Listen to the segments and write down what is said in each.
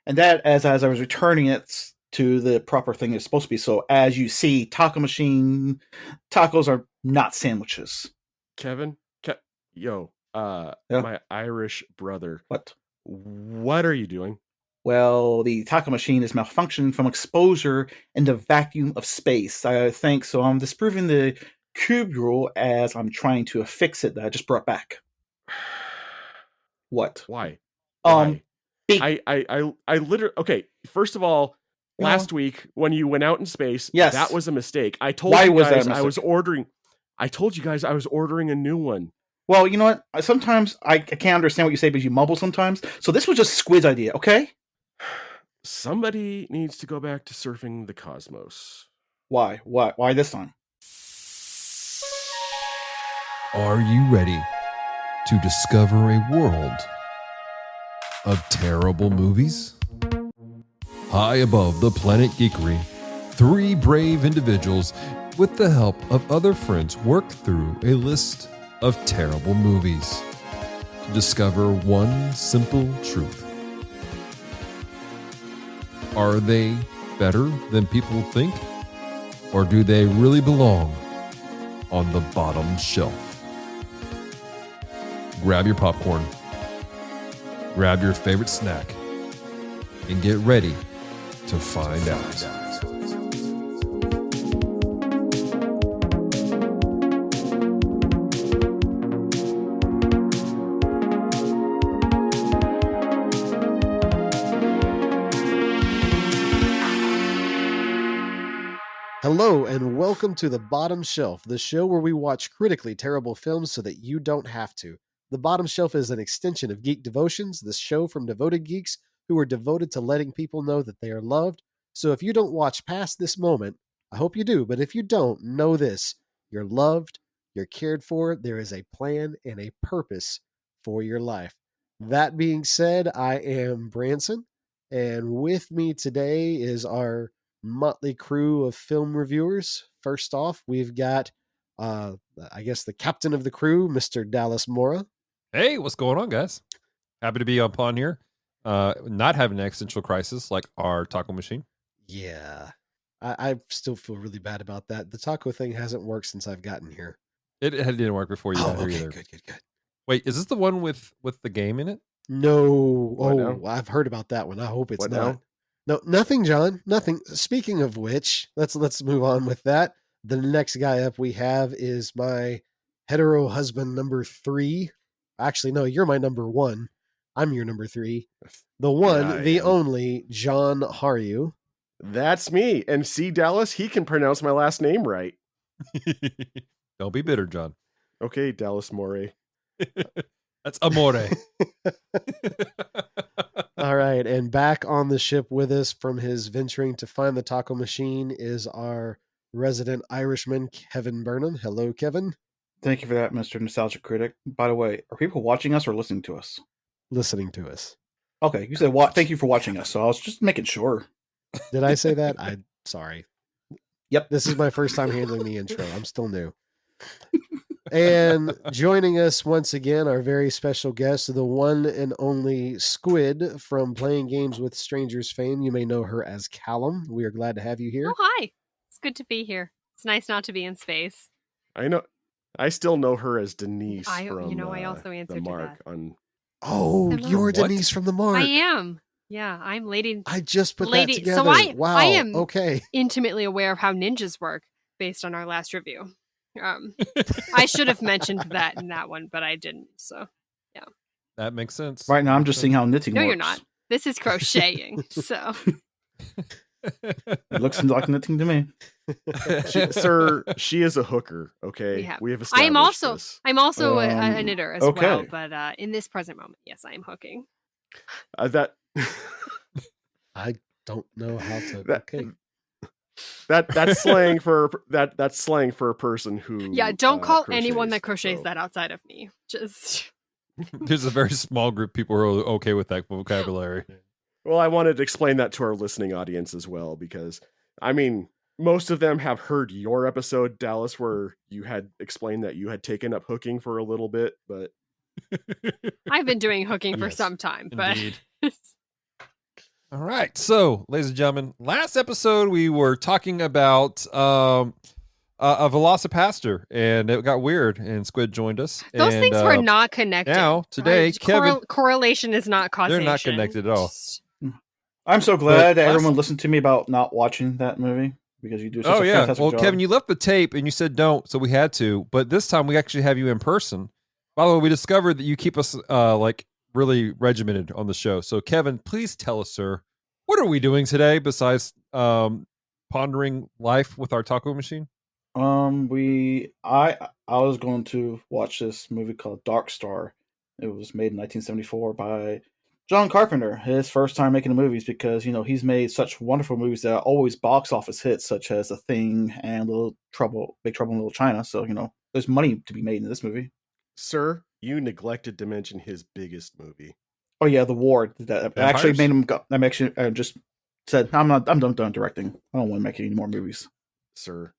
And that, as I was returning it to the proper thing it's supposed to be. So as you see, taco machine, tacos are not sandwiches. Kevin, Yeah. my Irish brother. What are you doing? Well, the taco machine is malfunctioning from exposure in the vacuum of space, I think. So I'm disproving the cube rule as I'm trying to fix it that I just brought back. What? Why? I literally, okay, first of all, last week when you went out in space, yes, that was a mistake. I told you guys I was ordering a new one. Well, you know what? Sometimes I can't understand what you say because you mumble sometimes. So this was just Squid's idea, okay? Somebody needs to go back to surfing the cosmos. Why? Why this time? Are you ready to discover a world of terrible movies? High above the planet Geekery, 3 brave individuals, with the help of other friends, work through a list of terrible movies to discover one simple truth. Are they better than people think? Or do they really belong on the bottom shelf? Grab your popcorn, grab your favorite snack, and get ready to find out. Hello and welcome to The Bottom Shelf, the show where we watch critically terrible films so that you don't have to. The Bottom Shelf is an extension of Geek Devotions, the show from devoted geeks who are devoted to letting people know that they are loved. So if you don't watch past this moment, I hope you do, but if you don't, know this: you're loved, you're cared for, there is a plan and a purpose for your life. That being said, I am Branson, and with me today is our motley crew of film reviewers. First off, we've got, I guess, the captain of the crew, Mr. Dallas Mora. Hey, what's going on, guys? Happy to be upon here. Not having an existential crisis like our taco machine. Yeah, I still feel really bad about that. The taco thing hasn't worked since I've gotten here. It didn't work before you got here either. Good. Wait, is this the one with the game in it? No. I've heard about that one. I hope it's not. No, nothing, John. Nothing. Speaking of which, let's move on with that. The next guy up we have is my hetero husband number 3. Actually, no, you're my number 1. I'm your number 3. The one, the only, John Haryu. That's me. And see, Dallas, he can pronounce my last name right. Don't be bitter, John. Okay, Dallas More. That's Amore. All right, and back on the ship with us from his venturing to find the taco machine is our resident Irishman, Kevin Burnham. Hello, Kevin. Thank you for that, Mr. Nostalgia Critic. By the way, are people watching us or listening to us? Listening to us. Okay, you said thank you for watching us, so I was just making sure. Did I say that? I'm sorry. Yep. This is my first time handling the intro. I'm still new. And joining us once again, our very special guest, the one and only Squid from Playing Games with Strangers fame. You may know her as Callum. We are glad to have you here. Oh, hi. It's good to be here. It's nice not to be in space. I know. I still know her as Denise from I also answered the Mark to that. on. Oh, you're Denise from the Mark. I am. Yeah, I'm Lady. I just put that together. So I am okay. Intimately aware of how ninjas work based on our last review. I should have mentioned that in that one, but I didn't. So, yeah. That makes sense. Right now, I'm just seeing how knitting works. No, you're not. This is crocheting. So. It looks like knitting to me. Sir, she is a hooker. Okay, we have established this. I'm also a knitter as well, but in this present moment, yes, I am hooking. That I don't know how to. That's slang for that's slang for a person who. Yeah, don't call anyone that crochets that outside of me. Just. There's a very small group of people who are okay with that vocabulary. Well, I wanted to explain that to our listening audience as well, because, I mean, most of them have heard your episode, Dallas, where you had explained that you had taken up hooking for a little bit, but... I've been doing hooking for some time, but... All right. So, ladies and gentlemen, last episode we were talking about a Velocipaster, and it got weird, and Squid joined us. Those and, things were not connected. Now, today, right? Kevin... correlation is not causation. They're not connected at all. Just- I'm so glad that last- everyone listened to me about not watching that movie because you do such a fantastic Well, job. Kevin, you left the tape and you said don't, so we had to. But this time we actually have you in person. By the way, we discovered that you keep us like really regimented on the show. So, Kevin, please tell us, sir, what are we doing today besides pondering life with our taco machine? I was going to watch this movie called Dark Star. It was made in 1974 by John Carpenter. His first time making movies because he's made such wonderful movies that are always box office hits, such as The Thing and Big Trouble in Little China. So there's money to be made in this movie. Sir, you neglected to mention his biggest movie. Oh yeah, The Ward. That Vampires? actually made him go. I actually just said I'm done directing. I don't want to make any more movies. Sir.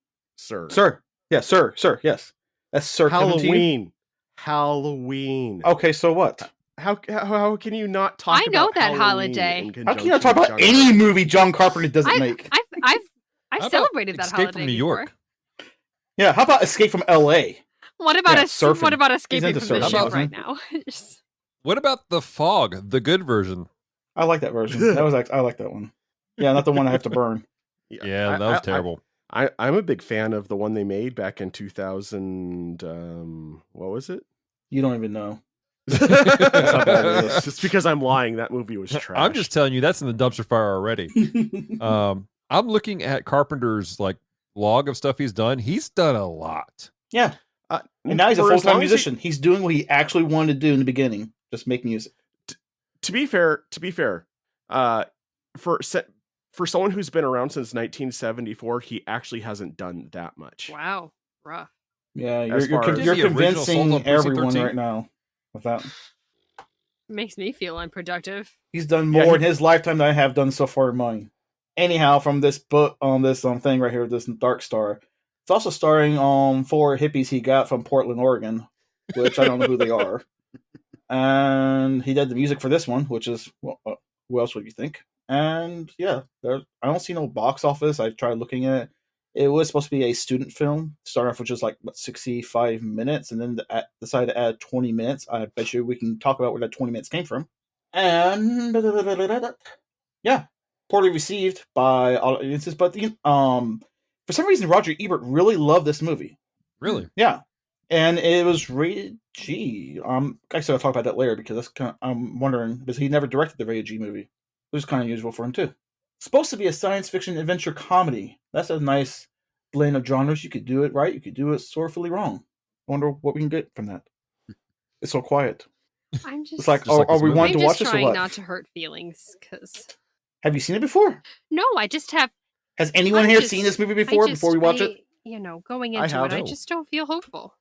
Yeah, sir. Yes, that's Sir Halloween. Okay, so what? How can you not talk? I know about that Halloween holiday. in How can you not conjunction talk with about John any Carpenter? movie John Carpenter doesn't make? I've How about celebrated that Escape holiday from New before. York? Yeah, how about Escape from L.A.? What about Yeah, What surfing. about He's escaping into from the surfing, ship isn't right he? now? What about The Fog, the good version? I like that version. I like that one. Yeah, not the one I have to burn. Yeah, that was terrible. I'm a big fan of the one they made back in 2000. What was it? You don't even know. how bad it is. Just because I'm lying, that movie was trash. I'm just telling you, that's in the dumpster fire already. I'm looking at Carpenter's like log of stuff he's done. He's done a lot. Yeah, and now he's a for as full-time long as musician. He's doing what he actually wanted to do in the beginning, just make music. To be fair, for someone who's been around since 1974, he actually hasn't done that much. Wow, rough. Yeah, As you're far as- you're The original Assault on convincing Precinct everyone 13? right now with that. Makes me feel unproductive. He's done Yeah, more in his lifetime than I have done so far in mine. Anyhow, from this book on this thing right here, this Dark Star, it's also starring 4 hippies he got from Portland, Oregon, which I don't know who they are. And he did the music for this one, which is who else would you think? And yeah, I don't see no box office. I tried looking at it. It was supposed to be a student film, starting off with just 65 minutes, and then decided to add 20 minutes. I bet you we can talk about where that 20 minutes came from. And yeah, poorly received by audiences, but for some reason Roger Ebert really loved this movie. Really? Yeah, and it was rated G. I said I'll talk about that later because that's I'm wondering because he never directed the rated G movie, which is kind of usual for him too. Supposed to be a science fiction adventure comedy. That's a nice blend of genres. You could do it right. You could do it sorrowfully wrong. I wonder what we can get from that. It's so quiet. I'm just. It's like, Just like are this we movie. wanting I'm to watch just this or trying what? not to hurt feelings, because Have you seen it before? no, I just have. Has anyone I'm here just- seen this movie I before? just- Before we watch it? Going I into have. it, I just don't feel hopeful.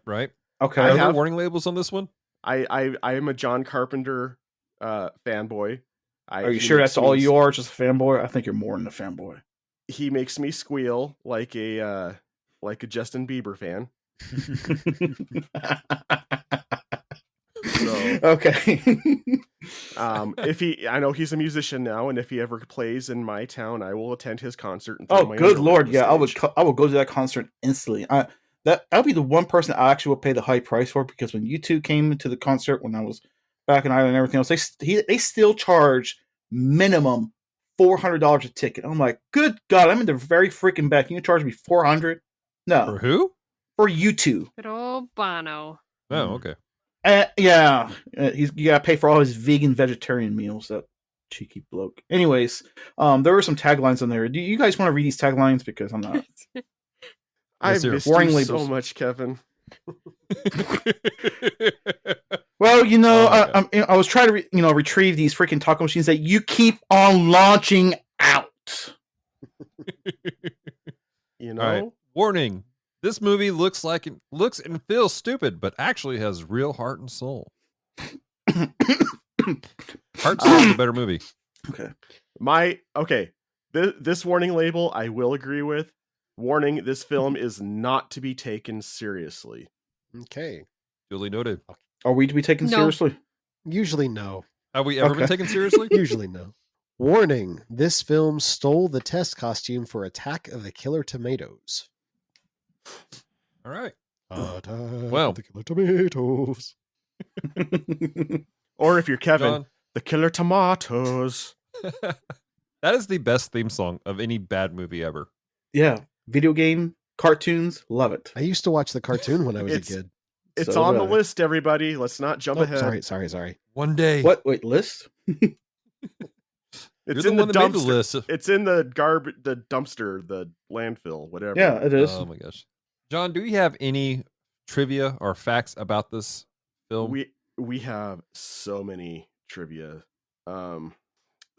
Right. Okay. Are there have- warning labels on this one? I am a John Carpenter fanboy. Are you he sure makes that's all me- you are? Just a fanboy? I think you're more than a fanboy. He makes me squeal like a Justin Bieber fan. So, Okay. I know he's a musician now, and if he ever plays in my town, I will attend his concert. And throw Oh, my good underwear lord! on the Yeah, stage. I would go to that concert instantly. I'll be the one person I actually will pay the high price for because when U2 came to the concert when I was back in Ireland and everything else, they still charge minimum $400 a ticket. I'm like, good God, I'm in the very freaking back. You charge me $400? For No, who? for U2. Good old Bono. Oh, okay. Yeah, you gotta pay for all his vegan vegetarian meals. That cheeky bloke. Anyways, there were some taglines on there. Do you guys want to read these taglines? Because I'm not. I Yes, sir. missed Warning you labels. so much, Kevin. Well, Oh, I was trying to retrieve these freaking taco machines that you keep on launching out. You know, All right. Warning. This movie looks and feels stupid, but actually has real heart and soul. Heart and Soul is a better movie. Okay. This warning label I will agree with. Warning: this film is not to be taken seriously. Okay. Duly noted. Are we to be taken No. seriously? Usually no. Have we ever been Okay. taken seriously? Usually no. Warning, this film stole the test costume for Attack of the Killer Tomatoes. All right. Attack Well. of the Killer Tomatoes. Or if you're Kevin, John. the Killer Tomatoes. That is the best theme song of any bad movie ever. Yeah, video game, cartoons, love it. I used to watch the cartoon when I was a It's- kid. It's So on did the I. list, everybody. Let's not jump Oh, ahead. sorry. One day. What? Wait, list? You're It's the in the one that made the dumpster. list. It's in the the dumpster, the landfill, whatever. Yeah, it is. Oh my gosh. John, do you have any trivia or facts about this film? We have so many trivia.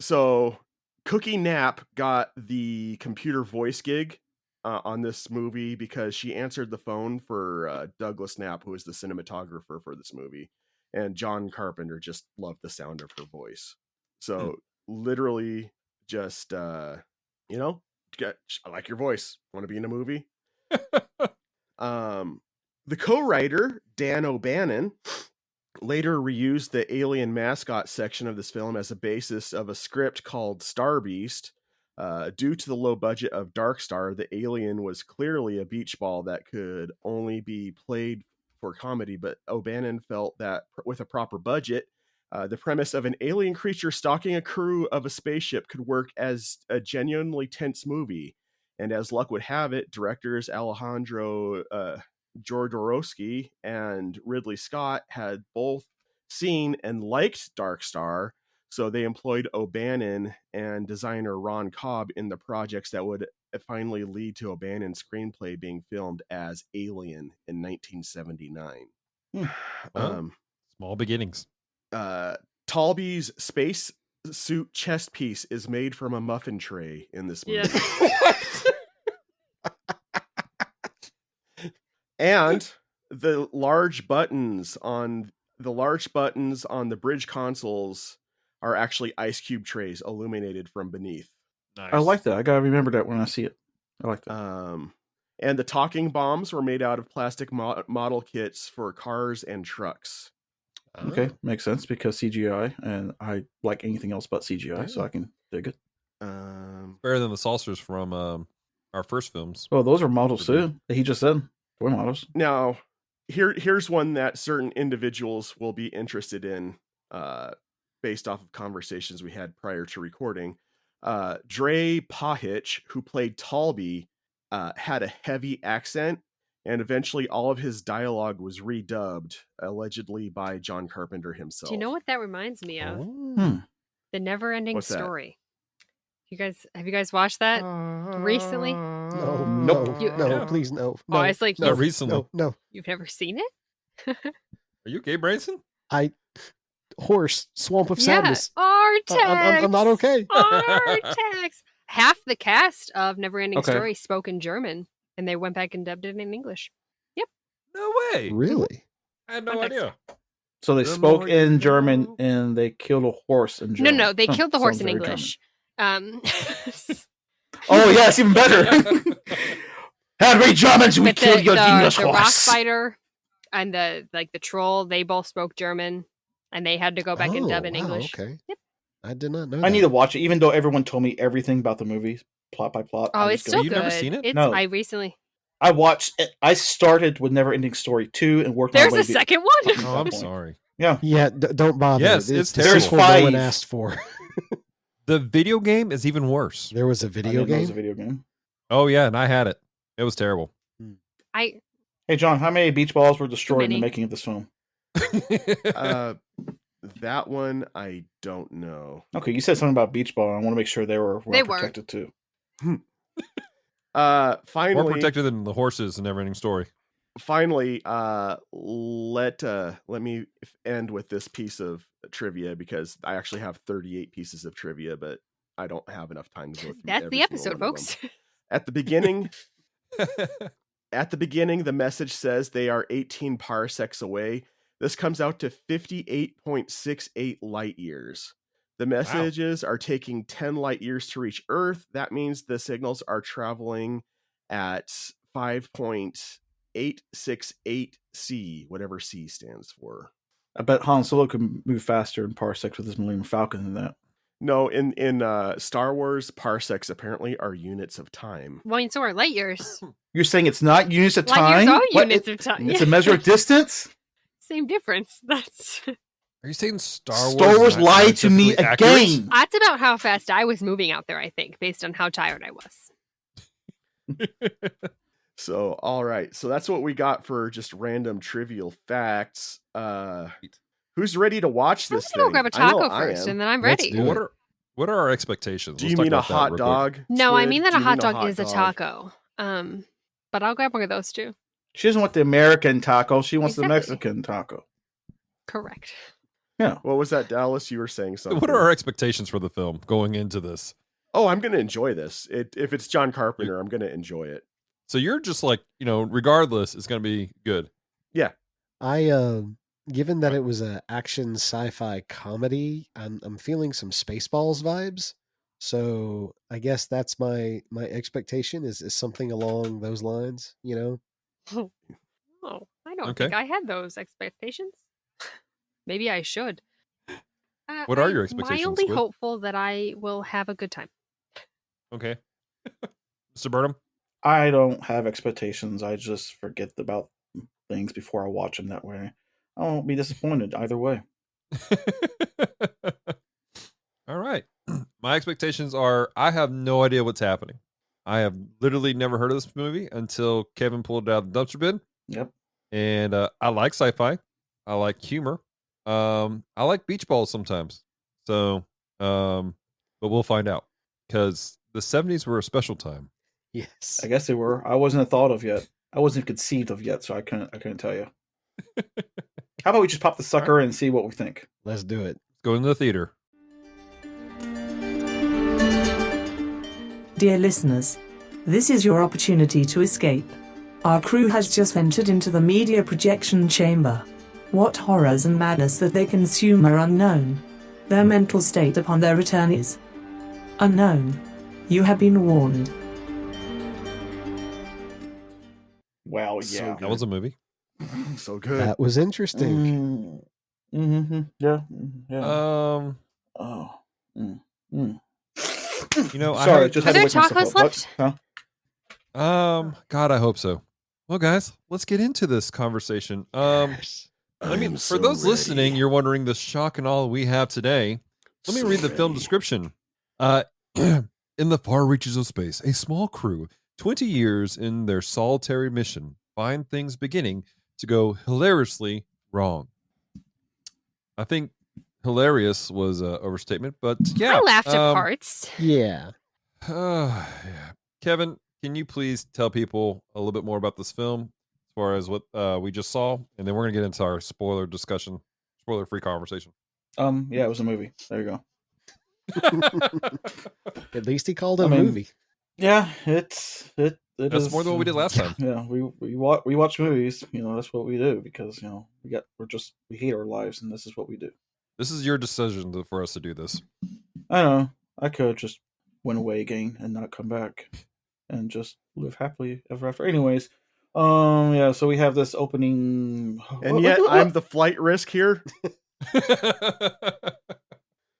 So Cookie Knapp got the computer voice gig on this movie because she answered the phone for Douglas Knapp, who is the cinematographer for this movie, and John Carpenter just loved the sound of her voice. So literally, just I like your voice. Want to be in a movie? The co-writer Dan O'Bannon later reused the alien mascot section of this film as a basis of a script called Star Beast. Due to the low budget of Dark Star, the alien was clearly a beach ball that could only be played for comedy, but O'Bannon felt that with a proper budget, the premise of an alien creature stalking a crew of a spaceship could work as a genuinely tense movie. And as luck would have it, directors Alejandro Jodorowsky and Ridley Scott had both seen and liked Dark Star, so they employed O'Bannon and designer Ron Cobb in the projects that would finally lead to O'Bannon's screenplay being filmed as Alien in 1979. Well, small beginnings. Talby's space suit chest piece is made from a muffin tray in this movie. Yeah. And the large buttons on the bridge consoles are actually ice cube trays illuminated from beneath. Nice. I like that. I gotta remember that when I see it. I like that. And the talking bombs were made out of plastic model kits for cars and trucks. Okay, makes sense because CGI, and I like anything else but CGI, so I can dig it. Better than the saucers from our first films. Oh, those are models too. He just said toy models. Now, here's one that certain individuals will be interested in, based off of conversations we had prior to recording. Dre Pahich, who played Talby, had a heavy accent, and eventually all of his dialogue was redubbed, allegedly by John Carpenter himself. Do you know what that reminds me of? Oh. The Never-Ending What's that? Story. Have you guys watched that recently? No, Nope. no, please, no. Oh, it's like Not recently. No. you've never seen it? Are you okay, Branson? Horse, Swamp of Yeah, Sadness. Artex. I'm not okay. Artex. Half the cast of Never-Ending Okay. Story spoke in German, and they went back and dubbed it in English. No way. Really? I had no Context. idea. So they The spoke more in you German know. and they killed a horse in German. No, they Huh, killed the horse sounds in very English. Oh yes, even better. Had we Germans, we But killed your English the rock horse. fighter and the troll, they both spoke German, and they had to go back and dub in wow, English. Okay. Yep. I did not know I that. need to watch it, even though everyone told me everything about the movie, plot by plot. Oh, I'm it's just so gonna- You've good. never seen it? It's No. I recently. I watched. I started with Never Ending Story 2 and worked. my There's way a to- second one. Oh, I'm point. sorry. Yeah, Yeah, don't bother. Yes, it's the terrible. sequel no one There's 5. asked for. The video game is even worse. There was a I video didn't know it was game. a video game. Oh yeah, and I had it. It was terrible. I Hey John, how many beach balls were destroyed in the many. making of this film? That one I don't know. Okay, you said something about beach ball. I want to make sure they were They well were. protected too. More Finally, protected than the horses in Neverending Story. let me end with this piece of trivia, because I actually have 38 pieces of trivia, but I don't have enough time to go through. that's every the single episode, one of folks. them. At the beginning, the message says they are 18 parsecs away. This comes out to 58.68 light years. The messages are taking 10 light years to reach Earth. That means the signals are traveling at 5.868 C, whatever C stands for. I bet Han Solo could move faster in parsecs with his Millennium Falcon than that. No, in Star Wars, parsecs apparently are units of time. Well, so are light years. You're saying it's not units of Light years time? are What? units of time. It's Yeah. a measure of distance? Same difference. That's Are you saying Star Wars is not lied to me scientifically accurate? again. that's about how fast I was moving out there, I think, based on how tired I was. So, all right. So that's what we got for just random trivial facts. Who's ready to watch I'm this just gonna thing? go grab a I know taco I first, am. and then I'm Let's ready. do it. What are our expectations? Do Let's you talk mean a about that hot real quick. dog? No, I Squid? mean that Do a you hot mean dog is a taco. But I'll grab one of those too. She doesn't want the American taco. She wants the Exactly. Mexican taco. Correct. Yeah. What was that, Dallas? You were saying something. What are our expectations for the film going into this? Oh, I'm going to enjoy this. If it's John Carpenter, I'm going to enjoy it. So you're just like, regardless, it's going to be good. I given that it was a action sci-fi comedy, I'm feeling some Spaceballs vibes. So I guess that's my expectation is something along those lines, Oh, I don't Okay. think I had those expectations. Maybe I should. What are your I'm expectations, mildly Squid? hopeful that I will have a good time. Okay. Mr. Burnham? I don't have expectations. I just forget about things before I watch them that way. I won't be disappointed either way. All right. My expectations are I have no idea what's happening. I have literally never heard of this movie until Kevin pulled it out of the dumpster bin. Yep. And I like sci-fi. I like humor. I like beach balls sometimes. So, but we'll find out. Because the 70s were a special time. Yes. I guess they were. I wasn't thought of yet. I wasn't conceived of yet, so I couldn't tell you. How about we just pop the sucker and see what we think? Let's do it. Let's go into the theater. Dear listeners, this is your opportunity to escape. Our crew has just entered into the media projection chamber. What horrors and madness that they consume are unknown. Their mental state upon their return is unknown. You have been warned. Wow, So yeah. That was a movie. So good. That was interesting. Mm-hmm. Yeah. Yeah. Um, Oh. Mm. Mm. I Sorry, haven't- just Are had to there wake myself tacos up. What? Huh? God, I hope so. Well, guys, let's get into this conversation. I mean, for those listening, you're wondering the shock and awe we have today. Let me read the film description. In the far reaches of space, a small crew, 20 years in their solitary mission, find things beginning to go hilariously wrong. I think hilarious was an overstatement, but yeah. I laughed at parts. Yeah. Yeah. Kevin, can you please tell people a little bit more about this film as far as what we just saw? And then we're going to get into our spoiler discussion, spoiler-free conversation. Yeah, it was a movie. There you go. At least he called it a I mean, movie. Yeah, it That's is more than what we did last time. Yeah, we watch movies. That's what we do because we hate our lives, and this is what we do. This is your decision for us to do this. I know. I could just went away again and not come back, and just live happily ever after. Anyways, yeah. So we have this opening, And yet I'm the flight risk here.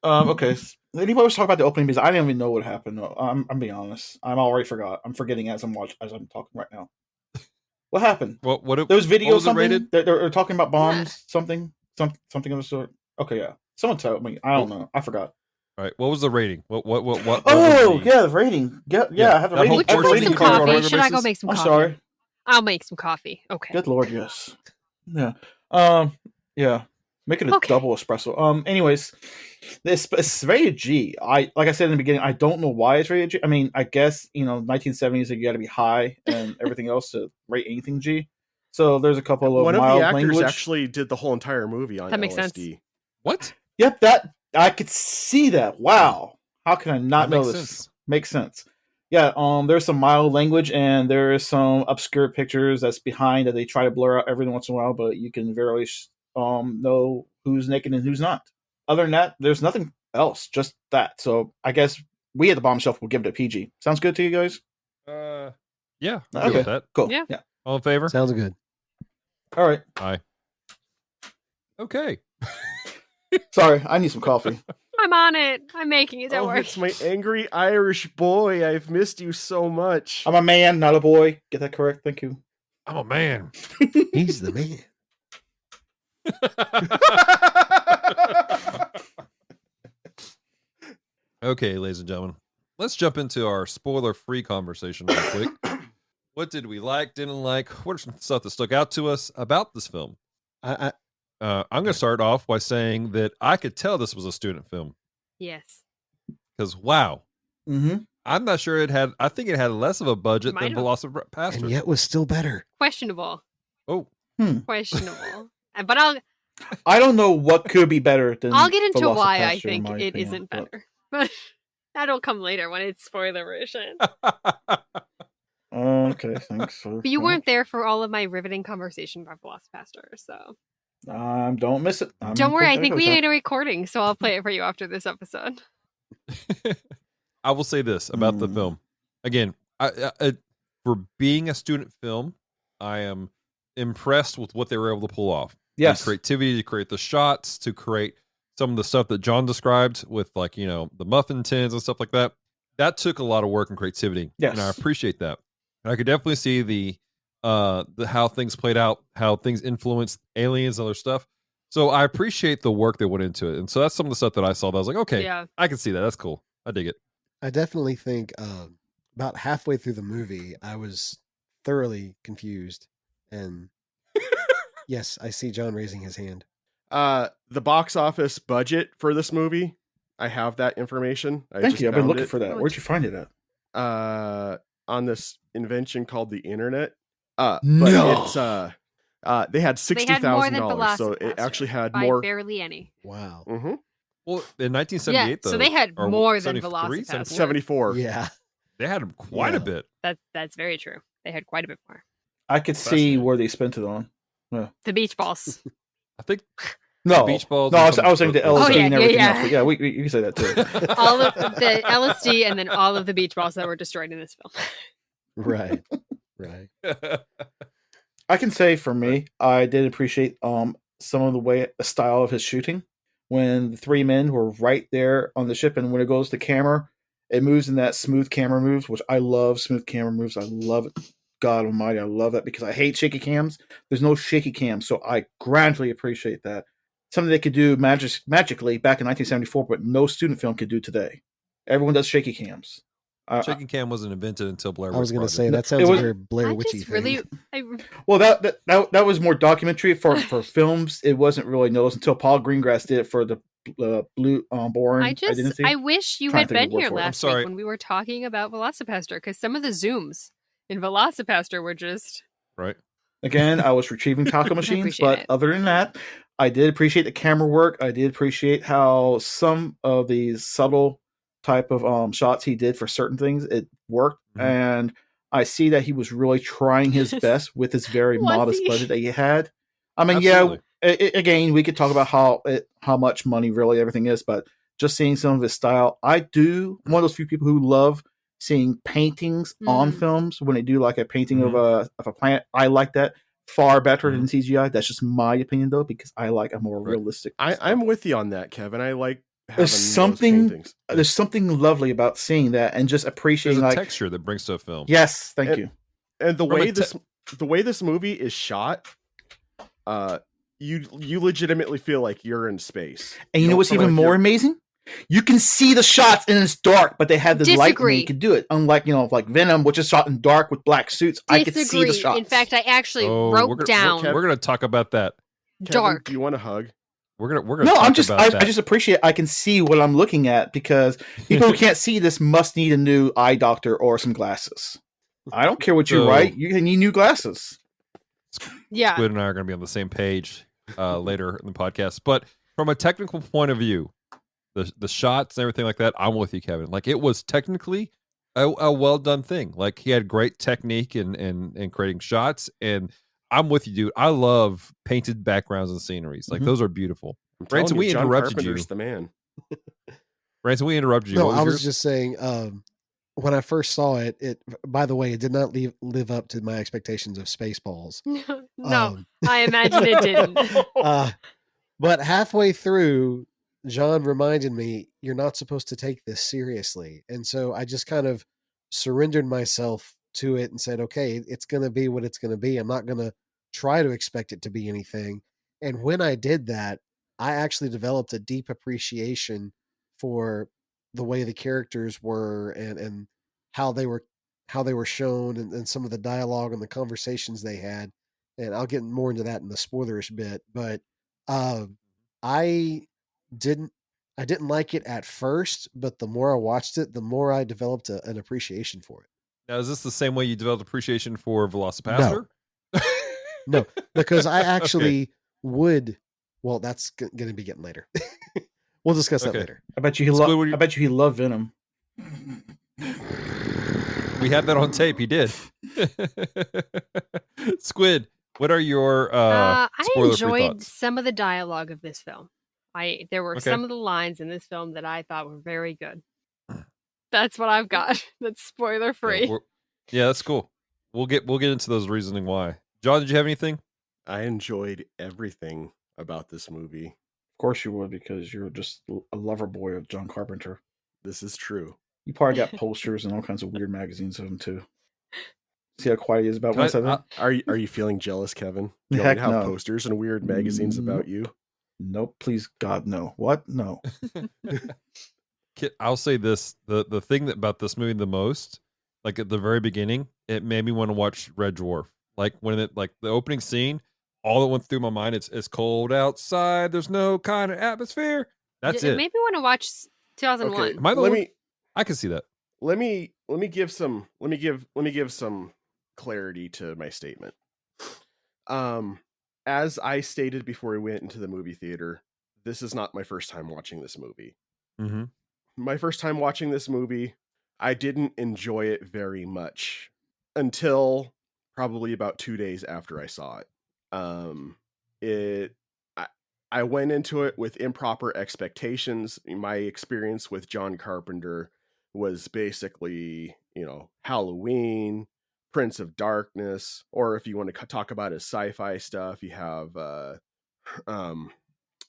Okay. Anybody was talking about the opening because I didn't even know what happened. I'm being honest. I'm already forgot. I'm forgetting as I'm talking right now. What happened? What There was video what was it something. rated? They're talking about bombs. Something of the sort. Okay, yeah. Someone tell me. I don't know. I forgot. All right. What was the rating? What Oh was the- yeah, the rating. Yeah, Yeah, I have the that rating. whole Would you I have the make portion rating some card on card. a coffee? regular Should I go basis? make some I'm coffee? sorry. I'll make some coffee. Okay. Good lord, yes. Yeah. Yeah. Make it a Okay. double espresso. Anyways, it's rated G. Like I said in the beginning, I don't know why it's rated G. I mean, I guess 1970s you got to be high and everything else to rate anything G. So there's a couple of One of mild the actors language. actually did the whole entire movie on That makes LSD. sense. What? Yep, that I could see that. Wow, how can I not That know makes this? sense. Makes sense. Yeah, there's some mild language and there is some obscure pictures that's behind that they try to blur out every once in a while, but you can very know who's naked and who's not. Other than that, there's nothing else, just that. So I guess we at the Bomb Shelf will give it a PG. Sounds good to you guys? Yeah. I'm good Okay. with that. Cool. Yeah. Yeah. All in favor? Sounds good. All right. Aye. Okay. Sorry, I need some coffee. I'm on it. I'm making it. Don't worry. It's my angry Irish boy. I've missed you so much. I'm a man, not a boy. Get that correct? Thank you. I'm a man. He's the man. Okay, ladies and gentlemen, let's jump into our spoiler-free conversation real quick. What did we like, didn't like? What are some stuff that stuck out to us about this film? I I'm going to start off by saying that I could tell this was a student film. Yes. Because, wow. Mm-hmm. I'm not sure I think it had less of a budget Might than have. Velocipaster. and yet was still better. Questionable. Oh, Questionable. But I don't know what could be better than. I'll get into why I Velocipaster, in think my it opinion, isn't but- better. But that'll come later when it's spoiler version. Okay, thanks. But you weren't there for all of my riveting conversation about Velocipaster, so Don't miss it. don't worry. I think we made a recording, so I'll play it for you after this episode. I will say this about the film. Again, I, for being a student film, I am impressed with what they were able to pull off. Yes. The creativity to create the shots, to create some of the stuff that John described with, like, you know, the muffin tins and stuff like that. That took a lot of work and creativity. Yes. And I appreciate that. And I could definitely see the how things played out, how things influenced aliens and other stuff. So I appreciate the work that went into it. And so that's some of the stuff that I saw that I was like, okay, Yeah. I can see that. That's cool. I dig it. I definitely think about halfway through the movie, I was thoroughly confused. And yes, I see John raising his hand. The box office budget for this movie, I have that information. Thank you. I've been found looking it, for that. Where'd you find it at? on this invention called the internet. But No. it's they had $60,000, so it actually had by more. barely any. Wow. Mm-hmm. Well, in 1978, Yeah, though, so they had or more than 73, Velocipaster. 74. Yeah. They had quite a bit. That's very true. They had quite a bit more. I could see Fascinating. where they spent it on. The beach balls. I think No, beach balls. no, and I was saying the some- LSD Oh, yeah, and everything yeah, else. But yeah, we you can say that too. All of the LSD and then all of the beach balls that were destroyed in this film. Right. Right. I can say for me, I did appreciate some of the style of his shooting. When the three men were right there on the ship, and when it goes to camera, it moves in that smooth camera moves, which I love. Smooth camera moves, I love it. God Almighty, I love that because I hate shaky cams. There's no shaky cams, so I grandly appreciate that. Something they could do magically back in 1974, but no student film could do today. Everyone does shaky cams. Shaking cam wasn't invented until Blair Witch I was going to Project. say that It sounds was- very Blair I Witchy just thing. really, Well, that was more documentary for films. It wasn't really noticed until Paul Greengrass did it for the Blue Boring Identity. I wish you Trying had to think of been the word here for it. I'm last sorry. week when we were talking about Velocipaster, because some of the zooms in Velocipaster were just Right. Again, I was retrieving taco machines, appreciate but it. other than that, I did appreciate the camera work. I did appreciate how some of these subtle type of shots he did for certain things, it worked. Mhm. And I see that he was really trying his best with his very Was modest he? budget that he had. I mean, Absolutely. again, we could talk about how much money really everything is, but just seeing some of his style, I'm one of those few people who love seeing paintings on Mm. films when they do like a painting Mhm. of a planet. I like that far better than CGI. That's just my opinion though, because I like a more Right. realistic. I'm with you on that, Kevin. I like having There's those something- paintings. There's something lovely about seeing that and just There's appreciating a like texture that brings to a film. yes, thank And- you. And the From a way this movie is shot, you legitimately feel like you're in space. And you know don't what's feel even like more you're- amazing? You can see the shots and it's dark, but they have the light and Disagree. you can do it. Unlike, like Venom, which is shot in dark with black suits. I could see the disagree. shots. In fact, I actually Oh, wrote down Kev- We're gonna talk about that. Kevin, dark. do you want a hug? We're gonna no, talk I'm just about I that. just appreciate I can see what I'm looking at because people who can't see this must need a new eye doctor or some glasses. I don't care what you So- write, you need new glasses. Yeah. Squid and I are going to be on the same page later in the podcast. But from a technical point of view, the shots and everything like that, I'm with you, Kevin. Like, it was technically a well done thing. Like, he had great technique in creating shots, and I'm with you, dude. I love painted backgrounds and sceneries. Like, Mhm. those are beautiful. I'm Branson, telling you, we John interrupted Carpenter's you. the man. Branson, we interrupted you. No, What I was yours? just saying, when I first saw it, by the way, it did not live up to my expectations of Spaceballs. No, I imagine it didn't. But halfway through, John reminded me, you're not supposed to take this seriously. And so I just kind of surrendered myself to it and said, okay, it's going to be what it's going to be. I'm not going to try to expect it to be anything. And when I did that, I actually developed a deep appreciation for the way the characters were and how they were shown and some of the dialogue and the conversations they had. And I'll get more into that in the spoilerish bit, but I didn't like it at first, but the more I watched it, the more I developed an appreciation for it. Now, is this the same way you developed appreciation for Velocipaster? No, because I actually would. Well, that's going to be getting later. We'll discuss that later. I bet you he loved Venom. We had that on tape. He did. Squid, what are your I spoiler-free enjoyed thoughts? some of the dialogue of this film. There were some of the lines in this film that I thought were very good. That's what I've got. That's spoiler free. Yeah, that's cool. We'll get into those reasoning why. John, did you have anything? I enjoyed everything about this movie. Of course you would, because you're just a lover boy of John Carpenter. This is true. You probably got posters and all kinds of weird magazines of him too. See how quiet he is about one side. Are you feeling jealous, Kevin? You Heck have no. posters and weird magazines about you? Nope, please God, no. What? No. I'll say this: the thing about this movie the most, like at the very beginning, it made me want to watch Red Dwarf. Like when the opening scene, all that went through my mind, it's cold outside. There's no kind of atmosphere. That's it. It made me want to watch 2001. Okay, Am I the one? I can see that. Let me give some clarity to my statement. As I stated before we went into the movie theater, this is not my first time watching this movie. Mm-hmm. My first time watching this movie, I didn't enjoy it very much until probably about 2 days after I saw it. I went into it with improper expectations. My experience with John Carpenter was basically, Halloween, Prince of Darkness, or if you want to talk about his sci-fi stuff, you have the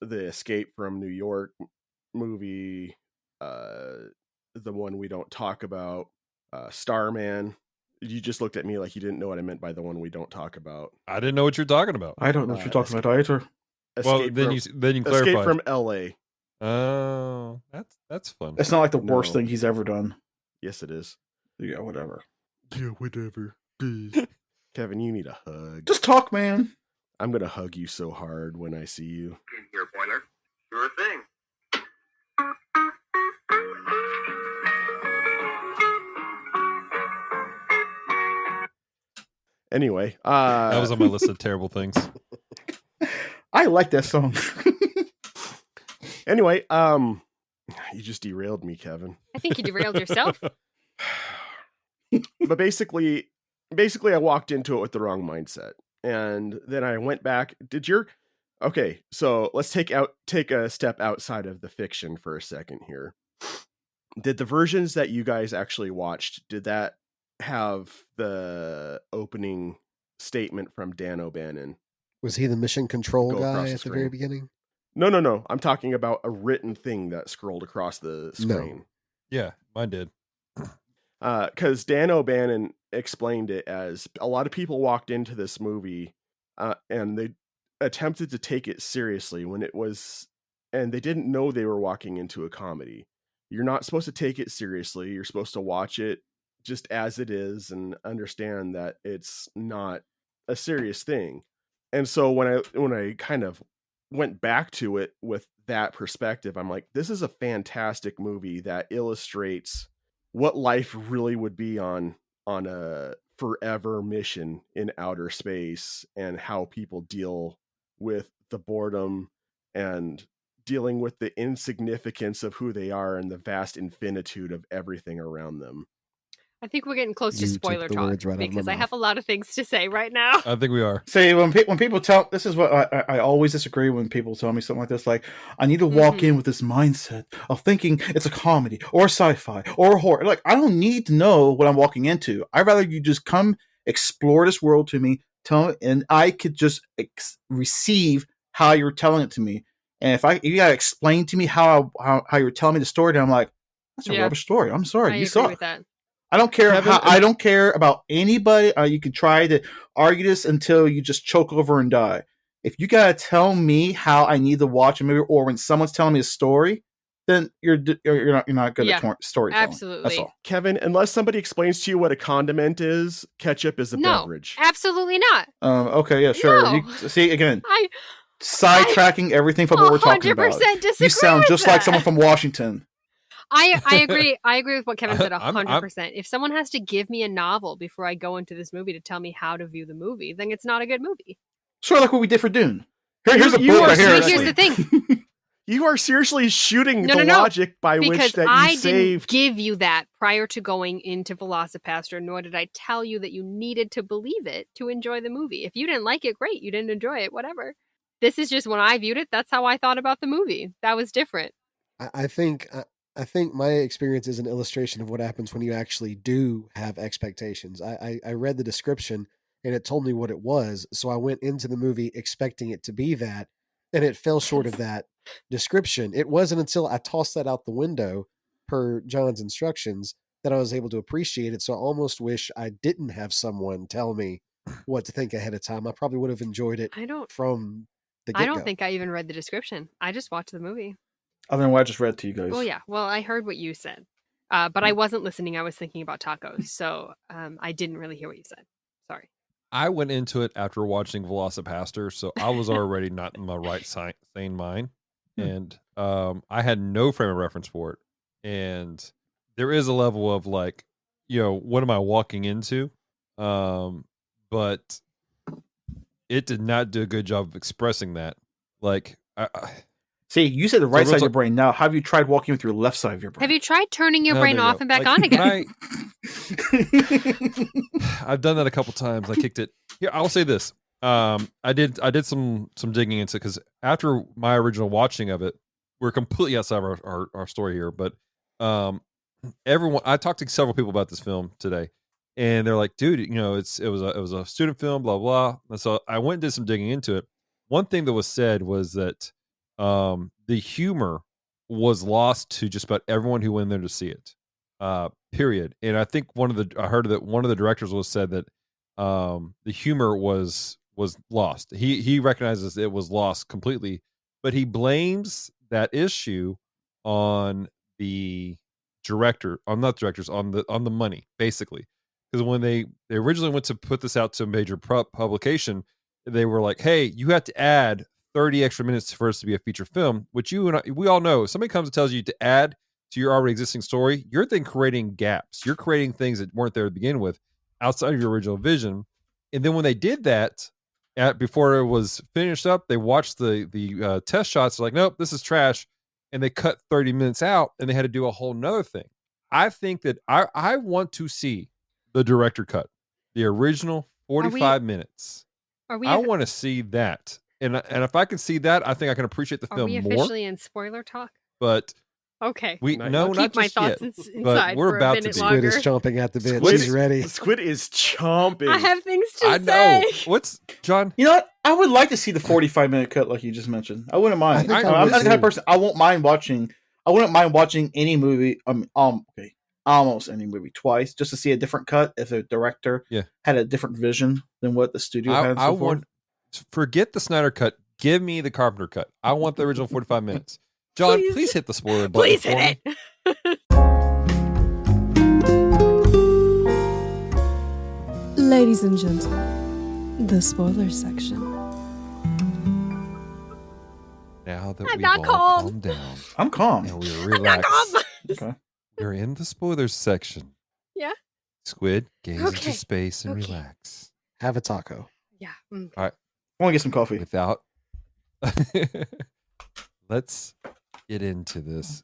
Escape from New York movie, the one we don't talk about, Starman. You just looked at me like you didn't know what I meant by the one we don't talk about. I didn't know what you're talking about. I don't know what you're talking about either. Well, then you clarify. Escape from L.A. Oh, that's fun. It's not like the worst thing he's ever done. Yes, it is. Yeah, whatever. Yeah, whatever. Kevin, you need a hug. Just talk, man. I'm gonna hug you so hard when I see you. Here, Boiler. Sure thing. Anyway, that was on my list of terrible things. I like that song. Anyway, you just derailed me, Kevin. I think you derailed yourself. But basically I walked into it with the wrong mindset. And then I went back. Okay, so let's take a step outside of the fiction for a second here. Did the versions that you guys actually watched, did that have the opening statement from Dan O'Bannon? Was he the mission control Go guy across the at the very screen. beginning? No. I'm talking about a written thing that scrolled across the screen. Yeah, mine did. Because Dan O'Bannon explained it as a lot of people walked into this movie and they attempted to take it seriously and they didn't know they were walking into a comedy. You're not supposed to take it seriously. You're supposed to watch it just as it is and understand that it's not a serious thing. And so when I kind of went back to it with that perspective, I'm like, this is a fantastic movie that illustrates what life really would be on a forever mission in outer space and how people deal with the boredom and dealing with the insignificance of who they are and the vast infinitude of everything around them. I think we're getting close to You took spoiler the talk words right out of my because I mouth. have a lot of things to say right now. I think we are. See, when people tell, this is what I always disagree when people tell me something like this. Like, I need to walk in with this mindset of thinking it's a comedy or sci-fi or horror. Like, I don't need to know what I'm walking into. I'd rather you just come explore this world to me, tell me, and I could just receive how you're telling it to me. And if you gotta explain to me how you're telling me the story, then I'm like, that's a rubbish story. I'm sorry, you agree suck. with that. I don't care. Kevin, I don't care about anybody. You can try to argue this until you just choke over and die. If you gotta tell me how I need to watch a movie, or when someone's telling me a story, then you're not good at storytelling. Absolutely. That's all. Kevin, unless somebody explains to you what a condiment is, ketchup is a beverage. Absolutely not. Okay, yeah, sure. No. You see again. I sidetracking everything from what we're talking about. 100% disagree. You sound with just that. like someone from Washington. I agree. I agree with what Kevin said 100%. I'm- If someone has to give me a novel before I go into this movie to tell me how to view the movie, then it's not a good movie. Sort of like what we did for Dune. Here's a You book are right here. Here's the thing. You are seriously shooting the No. logic by which Because that you I saved. didn't give you that prior to going into Velocipaster, nor did I tell you that you needed to believe it to enjoy the movie. If you didn't like it, great. You didn't enjoy it, whatever. This is just when I viewed it, that's how I thought about the movie. That was different. I think my experience is an illustration of what happens when you actually do have expectations. I read the description and it told me what it was, so I went into the movie expecting it to be that, and it fell short of that description. It wasn't until I tossed that out the window per John's instructions that I was able to appreciate it. So I almost wish I didn't have someone tell me what to think ahead of time. I probably would have enjoyed it from the get-go. I don't think I even read the description. I just watched the movie. Other than what I just read to you guys. Well, yeah. Well, I heard what you said, but I wasn't listening. I was thinking about tacos, so I didn't really hear what you said. Sorry. I went into it after watching Velocipaster, so I was already not in my right sane mind, and I had no frame of reference for it. And there is a level of like, what am I walking into? But it did not do a good job of expressing that. Like, see, you said the right side of your brain. Now, have you tried walking with your left side of your brain? Have you tried turning your brain off and back on when again? I've done that a couple times. I kicked it. Yeah, I'll say this. I did some digging into it because after my original watching of it, we're completely outside of our story here. But I talked to several people about this film today, and they're like, "Dude, it was a student film, blah blah." And so I went and did some digging into it. One thing that was said was that the humor was lost to just about everyone who went there to see it. Period. And I think I heard that one of the directors said that the humor was lost. He recognizes it was lost completely, but he blames that issue on the director, on the money, basically. Because when they originally went to put this out to a major publication, they were like, "Hey, you have to add 30 extra minutes for us to be a feature film," which we all know. If somebody comes and tells you to add to your already existing story, you're then creating gaps. You're creating things that weren't there to begin with, outside of your original vision. And then when they did that, before it was finished up, they watched the test shots. They're like, "Nope, this is trash," and they cut 30 minutes out, and they had to do a whole nother thing. I think that I want to see the director cut, the original 45 minutes. I want to see that. And if I can see that, I think I can appreciate the film more. Are we officially in spoiler talk? But okay, I'll keep my thoughts inside we're for about a minute to. longer. Squid is chomping at the bit. Squid She's ready. Squid is chomping. I have things to I say. know. What's John? You know what? I would like to see the 45-minute cut, like you just mentioned. I wouldn't mind. I think I'm would not the kind of too. person. I wouldn't mind watching any movie. Almost any movie twice, just to see a different cut if the director had a different vision than what the studio had. And so forth. Forget the Snyder cut. Give me the Carpenter cut. I want the original 45 minutes. John, please hit the spoiler button. Please for hit me. it. Ladies and gentlemen, the spoiler section. Now that I'm we've not all calm. calmed down I'm calm. and we're I'm not relaxed, calm. Okay. we're in the spoilers section. Yeah. Squid, gaze Okay. into space and Okay. relax. Have a taco. Yeah. I want to get some coffee. Without. Let's get into this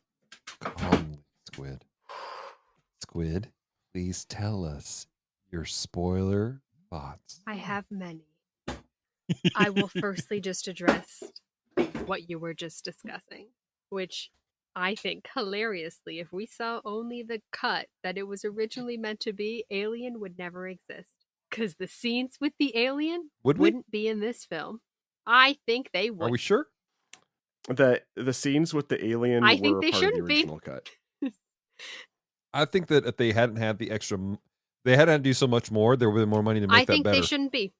calmly, Squid. Squid, please tell us your spoiler thoughts. I have many. I will firstly just address what you were just discussing, which I think hilariously, if we saw only the cut that it was originally meant to be, Alien would never exist. Because the scenes with the alien Would we? wouldn't be in this film. I think they would. Are we sure? The scenes with the alien I were think they part of the shouldn't be. original cut. I think that if they hadn't had the extra, they hadn't had to do so much more, there would have been more money to make I that think better. they shouldn't be.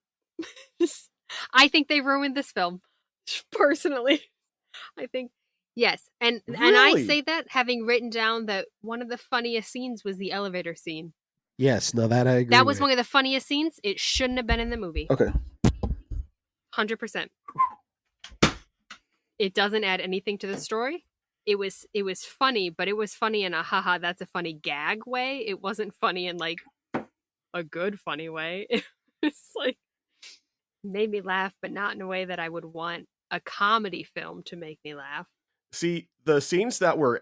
I think they ruined this film. Personally, I think yes, and I Really? say that having written down that one of the funniest scenes was the elevator scene. Yes, no, that I agree. That was with. one of the funniest scenes. It shouldn't have been in the movie. Okay. 100%. It doesn't add anything to the story. It was funny, but it was funny in a haha, that's a funny gag way. It wasn't funny in like a good funny way. It's like made me laugh, but not in a way that I would want a comedy film to make me laugh. See, the scenes that were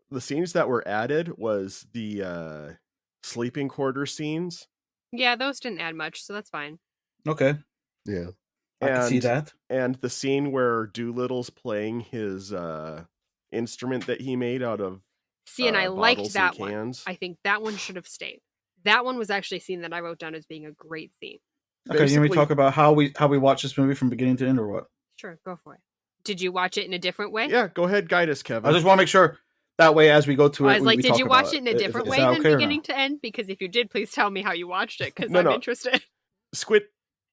the scenes that were added was the sleeping quarter scenes. Yeah, those didn't add much, so that's fine. Okay. Yeah. I can see that. And the scene where Doolittle's playing his instrument that he made out of See, and I liked bottles that and one. cans. I think that one should have stayed. That one was actually a scene that I wrote down as being a great scene. Okay, you want me to Basically- talk about how we watch this movie from beginning to end, or what? Sure, go for it. Did you watch it in a different way? Yeah, go ahead, guide us, Kevin. I just want to make sure that way as we go to I it, was like, we did talk you about watch it in a Is- different is way that than okay or beginning no? to end? Because if you did, please tell me how you watched it, because No, I'm no. interested.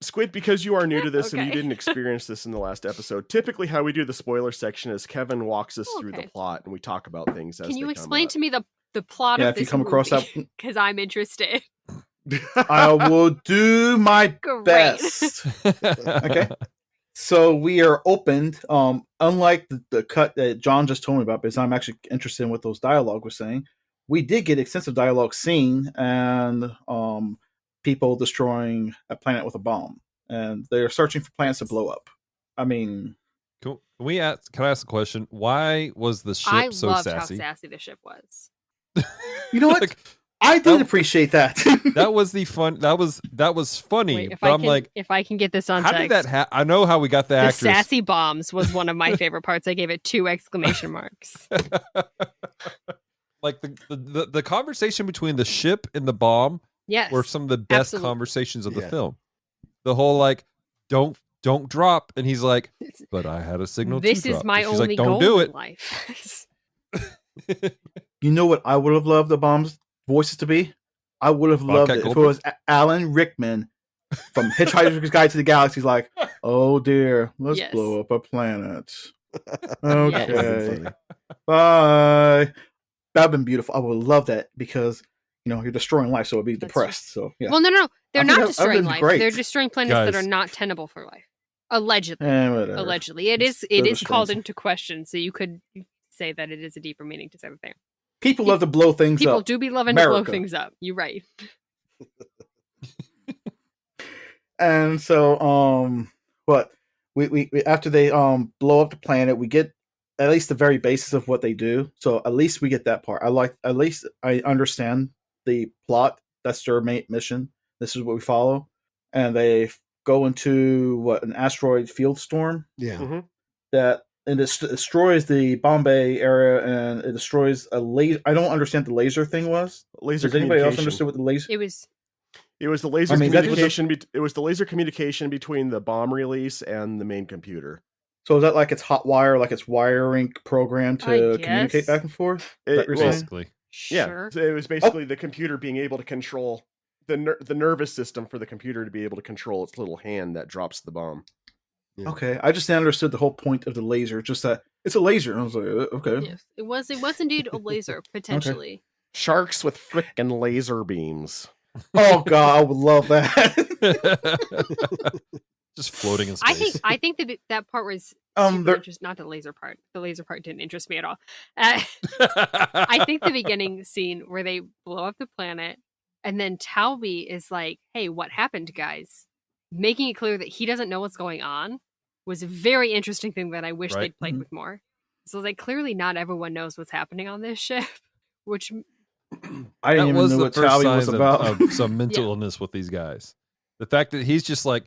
Squid, because you are new to this and you Okay. didn't experience this in the last episode, typically how we do the spoiler section is Kevin walks us through the Okay. plot and we talk about things as Can they you come explain up. to me the plot Yeah, of if you this come across that, Because I'm interested. I will do my Great. best. Okay. So we are opened. Unlike the cut that John just told me about, because I'm actually interested in what those dialogue was saying. We did get extensive dialogue scene and people destroying a planet with a bomb, and they're searching for planets to blow up. I mean, Can I ask a question? Why was the ship I so loved sassy? how sassy the ship was. you know what? Like, I did that- appreciate that. that was the fun. That was funny. Wait, but I'm like, if I can get this on how text. did that? I know how we got the The actress. sassy bombs was one of my favorite parts. I gave it 2 exclamation marks. Like the conversation between the ship and the bomb Yes. were some of the best absolutely. conversations of the Yeah. film. The whole like, don't drop, and he's like, but I had a signal. This to is drop. my And she's only like, don't goal do in it. life. You know what I would have loved the bomb's voices to be? I would have loved Bobcat it if it Goldthwait? was Alan Rickman from Hitchhiker's Guide to the Galaxy. He's like, oh dear, let's Yes. blow up a planet. That would've been Okay, funny. bye. That'd been beautiful. I would love that because you're destroying life, so it'd be That's depressed. So yeah, Well, no. They're I think not that destroying would've been life. great. They're destroying planets that Guys. are not tenable for life. Allegedly. Whatever. Allegedly. It is They're called destroying into question, so you could say that it is a deeper meaning to everything. People love to blow things People up. do be loving to blow America. things up. You're right. And so what we after they blow up the planet, we get at least the very basis of what they do. So at least we get that part. At least I understand the plot. That's their main mission. This is what we follow. And they go into an asteroid field storm Yeah. that and it destroys the Bombay area, and it destroys a laser. I don't understand what the laser thing was. Laser Does anybody else communication. understand what the laser? It was the laser I mean, that was communication. It was the laser communication between the bomb release and the main computer. So is that like it's hot wire, like it's wiring programmed I to guess. communicate back and forth? Is that what you're saying? Basically, Yeah, Sure. so it was basically the computer being able to control the nervous system for the computer to be able to control its little hand that drops the bomb. Yeah. Okay, I just understood the whole point of the laser. Just that it's a laser. I was like, okay. Yes. It was indeed a laser, potentially. Sharks with frickin' laser beams. Oh god, I would love that. just floating in I space. think that part was There- not the laser part. The laser part didn't interest me at all. I think the beginning scene where they blow up the planet and then Talby is like, hey, what happened, guys? Making it clear that he doesn't know what's going on was a very interesting thing that I wish Right. they'd played Mhm. with more. So like clearly not everyone knows what's happening on this ship, which I didn't even know what Tally was signs about. of some mental Yeah. illness with these guys. The fact that he's just like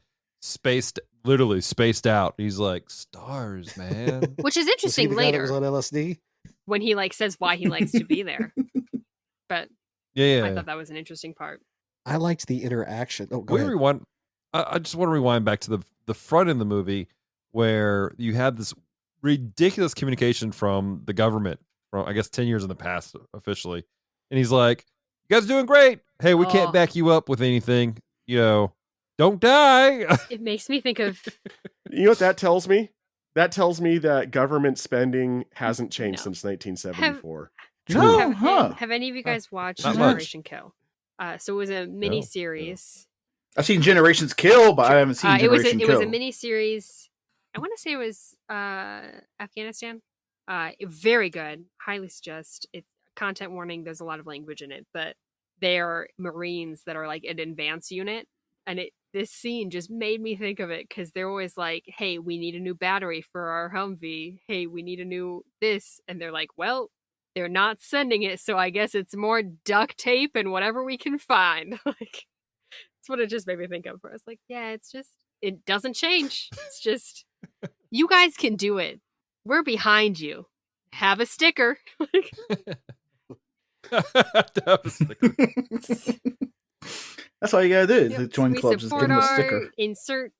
literally spaced out. He's like, stars, man. which is Was he interesting the guy that was later on LSD? when he like says why he likes to be there. But Yeah. I thought that was an interesting part. I liked the interaction. Oh, go We ahead. rewind. I just want to rewind back to the front in the movie where you have ridiculous communication from the government from, I guess, 10 years in the past officially. And he's like, you guys are doing great. Hey, we can't back you up with anything. Don't die. It makes me think of... You know what that tells me? That tells me that government spending hasn't changed since 1974. Have any of you guys watched Not Generation Kill? So it was a mini series. I've seen Generations Kill, but I haven't seen Generation Kill. It was a mini series. I want to say it was Afghanistan. Very good. Highly suggest. It's content warning. There's a lot of language in it, but they are Marines that are like an advanced unit, and this scene just made me think of it because they're always like, "Hey, we need a new battery for our Humvee. Hey, we need a new this," and they're like, "Well, they're not sending it, so I guess it's more duct tape and whatever we can find." Like, that's what it just made me think of. I was like, yeah, it doesn't change. It's just, you guys can do it. We're behind you. Have a sticker. Have a sticker. That's all you gotta do. Yep, Join we clubs. Just give them a sticker. Insert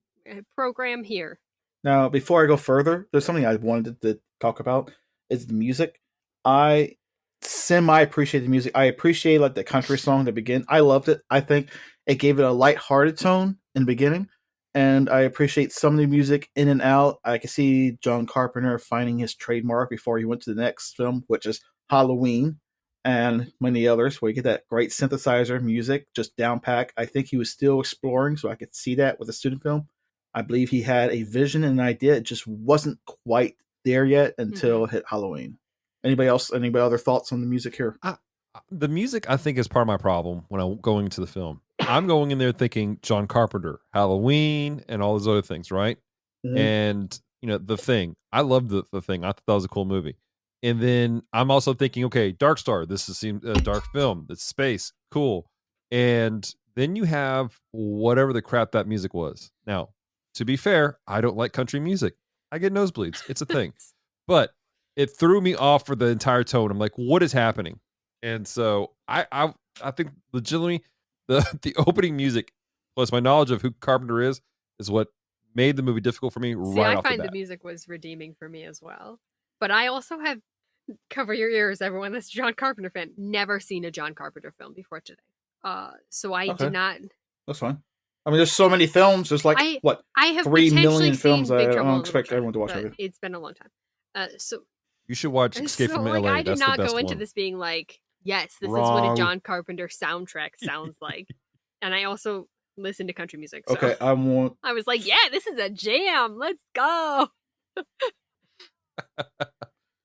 program here. Now, before I go further, there's something I wanted to talk about. Is the music. I semi-appreciate the music. I appreciate like the country song to begin. I loved it. I think it gave it a light-hearted tone in the beginning. And I appreciate some of the music in and out. I can see John Carpenter finding his trademark before he went to the next film, which is Halloween, and many others, where you get that great synthesizer music, just down pack. I think he was still exploring, so I could see that with a student film. I believe he had a vision and an idea. It just wasn't quite there yet until it hit Halloween. Anybody else? Any other thoughts on the music here? The music, I think, is part of my problem when I'm going to the film. I'm going in there thinking John Carpenter, Halloween, and all those other things, right? Mm-hmm. And, The Thing. I loved the Thing. I thought that was a cool movie. And then I'm also thinking, okay, Dark Star. This is a dark film. It's space. Cool. And then you have whatever the crap that music was. Now, to be fair, I don't like country music. I get nosebleeds. It's a thing. But it threw me off for the entire tone. I'm like, what is happening? And so I think legitimately the opening music plus my knowledge of who Carpenter is what made the movie difficult for me. I find the music was redeeming for me as well. But I also have, cover your ears, everyone that's a John Carpenter fan, never seen a John Carpenter film before today. So I did not. That's fine. I mean, there's so many films. There's like I have 3 million seen films. I Big Trouble don't in expect Little everyone to watch China, everything. It's been a long time. So you should watch Escape from LA. I did That's not the best go into one. this being like, yes, this Wrong. is what a John Carpenter soundtrack sounds like. And I also listen to country music. So Okay, I was like, yeah, this is a jam. Let's go.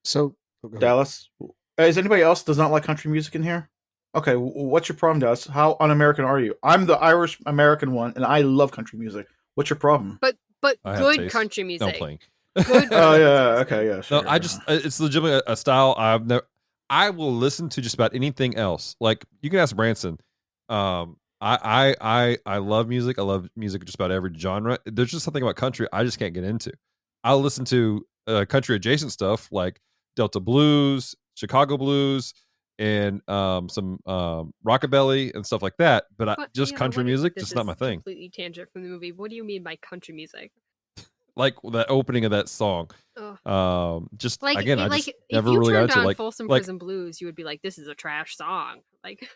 So, Dallas, is anybody else does not like country music in here? Okay, what's your problem, Dallas? How un-American are you? I'm the Irish American one, and I love country music. What's your problem? But I have good taste. country No music. playing. Good. Oh yeah, okay, yeah. Sure. No, it's legitimately a style I will listen to just about anything else. Like you can ask Branson. I love music. I love music just about every genre. There's just something about country I just can't get into. I'll listen to country adjacent stuff like Delta blues, Chicago blues, and some rockabilly and stuff like that. But country music, just not my thing. Completely tangent from the movie. What do you mean by country music? Like that opening of that song. Just like, again, I just never really got into like Folsom Prison Blues. You would be like, this is a trash song. Like,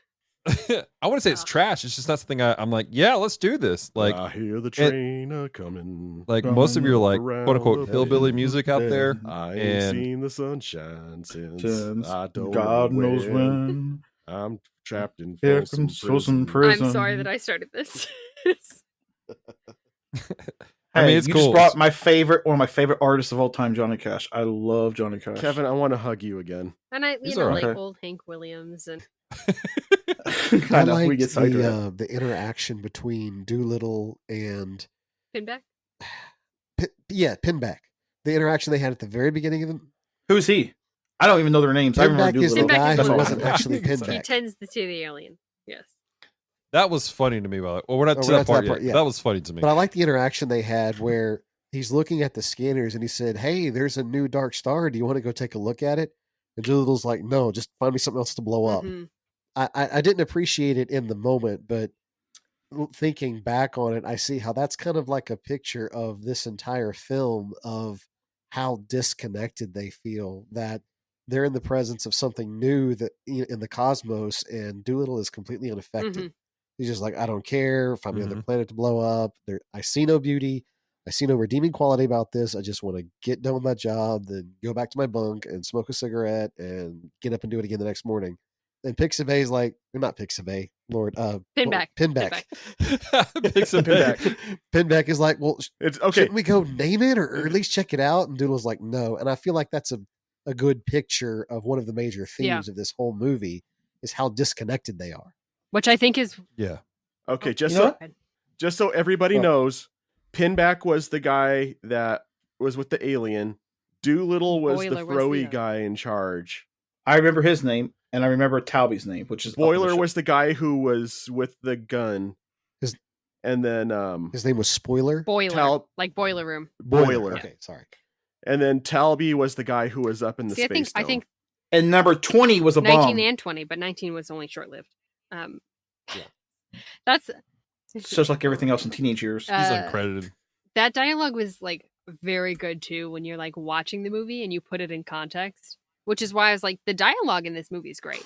I wouldn't say it's trash. It's just not something I'm like, yeah, let's do this. Like, I hear the train a coming. Like most of your like quote unquote hillbilly music out there. I ain't seen the sunshine since I don't God know knows when. I'm trapped in Here Folsom comes Folsom Prison. Prison. I'm sorry that I started this. Hey, I mean, it's you cool. just brought one of my favorite artists of all time, Johnny Cash. I love Johnny Cash. Kevin, I want to hug you again. And I, He's like alright. old Hank Williams and I I know, we liked get sidetracked. the interaction between Doolittle and Pinback. Pinback. The interaction they had at the very beginning of the Who's he? I don't even know their names. I remember Pinback is the Doolittle. Pinback guy is That's who all. wasn't actually He Pinback. tends to the alien. Yes. That was funny to me. Well, we're not Oh, to we're that part yet. yeah. That was funny to me. But I like the interaction they had where he's looking at the scanners and he said, "Hey, there's a new Dark Star. Do you want to go take a look at it?" And Doolittle's like, "No, just find me something else to blow up." Mhm. I didn't appreciate it in the moment, but thinking back on it, I see how that's kind of like a picture of this entire film of how disconnected they feel, that they're in the presence of something new that in the cosmos, and Doolittle is completely unaffected. Mm-hmm. He's just like, I don't care if I'm the Mhm. other planet to blow up. I see no beauty. I see no redeeming quality about this. I just want to get done with my job, then go back to my bunk and smoke a cigarette and get up and do it again the next morning. And Pixabay's like, not Pixabay, Lord, Pinback. Pinback. Pixabay. Pinback is like, well, It's okay. shouldn't we go name it or at least check it out? And Doodle's like, no. And I feel like that's a good picture of one of the major themes of this whole movie, is how disconnected they are. Which I think is Yeah. Okay, You know what? just so everybody knows, Pinback was the guy that was with the alien. Doolittle was Boiler the was throwy the- guy in charge. I remember his name, and I remember Talby's name, which is Boiler was the guy who was with the gun. His- And then His name was Spoiler. boiler, like boiler room. Boiler. Okay, sorry. And then Talby was the guy who was up in the See, space I dome. think and number 20 was a 19 bomb. and 20, but 19 was only short lived. Yeah. That's Just like everything else in teenage years. He's uncredited. that dialogue was like very good too when you're like watching the movie and you put it in context, which is why I was like, the dialogue in this movie is great.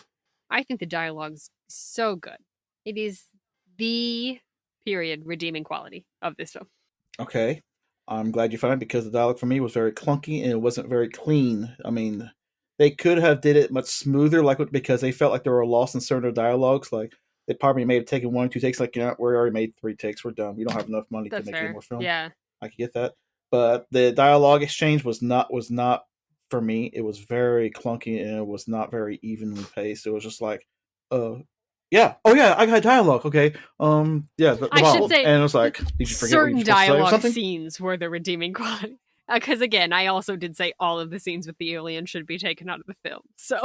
I think the dialogue's so good. It is the period redeeming quality of this film. Okay. I'm glad you found it, because the dialogue for me was very clunky and it wasn't very clean. I mean, they could have did it much smoother, because they felt like they were lost in certain dialogues. Like, they probably may have taken 1 or 2 takes. Like, we already made 3 takes. We're done. We don't have enough money That's to make fair. any more film. Yeah. I could get that. But the dialogue exchange was not for me. It was very clunky and it was not very evenly paced. It was just like, yeah, oh yeah, I got dialogue. Okay, yeah, the I should bomb. say and it was like, did you forget what certain you were supposed to say or dialogue something? scenes were the redeeming quality. Because again, I also did say all of the scenes with the alien should be taken out of the film. So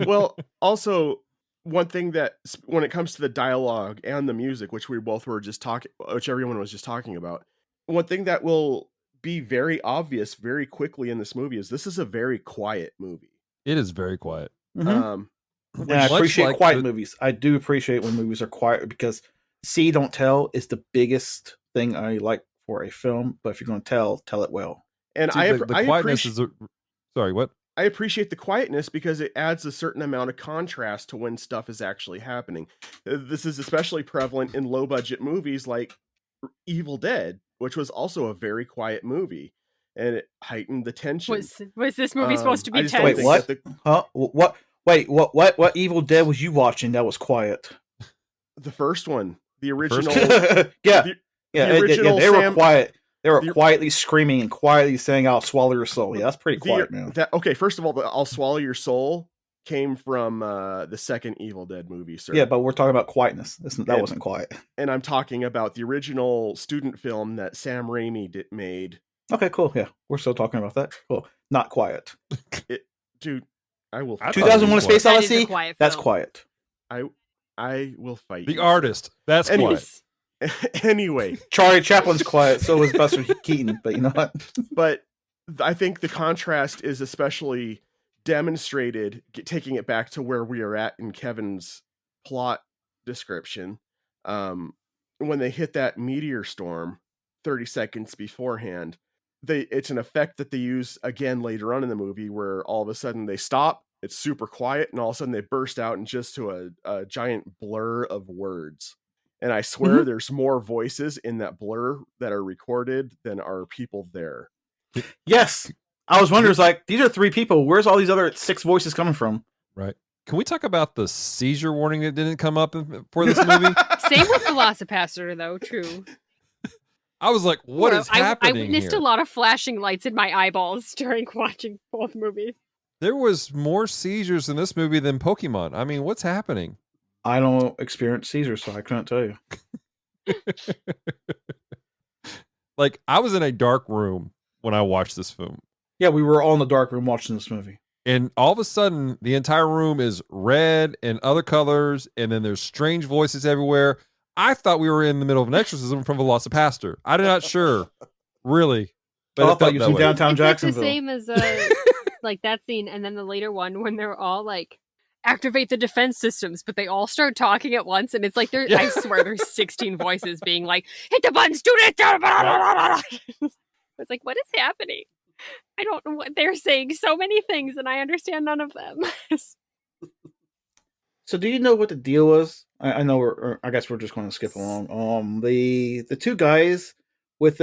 Well, also, one thing that when it comes to the dialogue and the music, which everyone was just talking about, one thing that will be very obvious very quickly in this movie is this is a very quiet movie. It is very quiet. Mhm. And I Much appreciate like quiet the- movies. I do appreciate when movies are quiet, because see, don't tell is the biggest thing I like for a film. But if you're going to tell it well. And See, the quietness is. Sorry, what? I appreciate the quietness because it adds a certain amount of contrast to when stuff is actually happening. This is especially prevalent in low budget movies like Evil Dead, which was also a very quiet movie, and it heightened the tension. was this movie supposed to I be just don't tense? Wait, think what? that Huh? What? Wait, what Evil Dead was you watching that was quiet? the first one, the first original, one? yeah, the- yeah, the original they were Sam- quiet. They were the- quietly screaming and quietly saying, "I'll swallow your soul." Yeah, that's pretty quiet, man. Okay, first of all, the "I'll Swallow Your Soul" came from the second Evil Dead movie, sir. Yeah, but we're talking about quietness. That wasn't quiet. And I'm talking about the original student film that Sam Raimi made. Okay, cool. Yeah, we're still talking about that. Cool. Not quiet. Dude, I will. I thought it 2001: A was Space That is a Odyssey. quiet That's film. quiet. I will fight The you. artist. That's Anyway. quiet. Anyway, Charlie Chaplin's quiet. So was Buster Keaton. But you know what? but I think the contrast is especially demonstrated, taking it back to where we are at in Kevin's plot description, when they hit that meteor storm 30 seconds beforehand. It's an effect that they use again later on in the movie, where all of a sudden they stop, it's super quiet, and all of a sudden they burst out into just to a giant blur of words. And I swear there's more voices in that blur that are recorded than are people there. Yes. I was wondering, it's like, these are 3 people. Where's all these other 6 voices coming from? Right. Can we talk about the seizure warning that didn't come up for this movie? Same with Velocipaster, though. True. I was like, what is I happening witnessed here? a lot of flashing lights in my eyeballs during watching both movies. There was more seizures in this movie than Pokemon. I mean, what's happening? I don't experience seizures, so I couldn't tell you. Like, I was in a dark room when I watched this film. Yeah, we were all in the dark room watching this movie. And all of a sudden, the entire room is red and other colors, and then there's strange voices everywhere. I thought we were in the middle of an exorcism from Velocipaster. I'm not sure, really. But I it thought felt you that was way. downtown It's like Jacksonville. the same as like that scene, and then the later one when they're all like, activate the defense systems, but they all start talking at once, and it's like I swear there's 16 voices being like, hit the buttons, do this. was like, what is happening? I don't know what they're saying. So many things, and I understand none of them. So, do you know what the deal was? I know I guess we're just going to skip along. The two guys with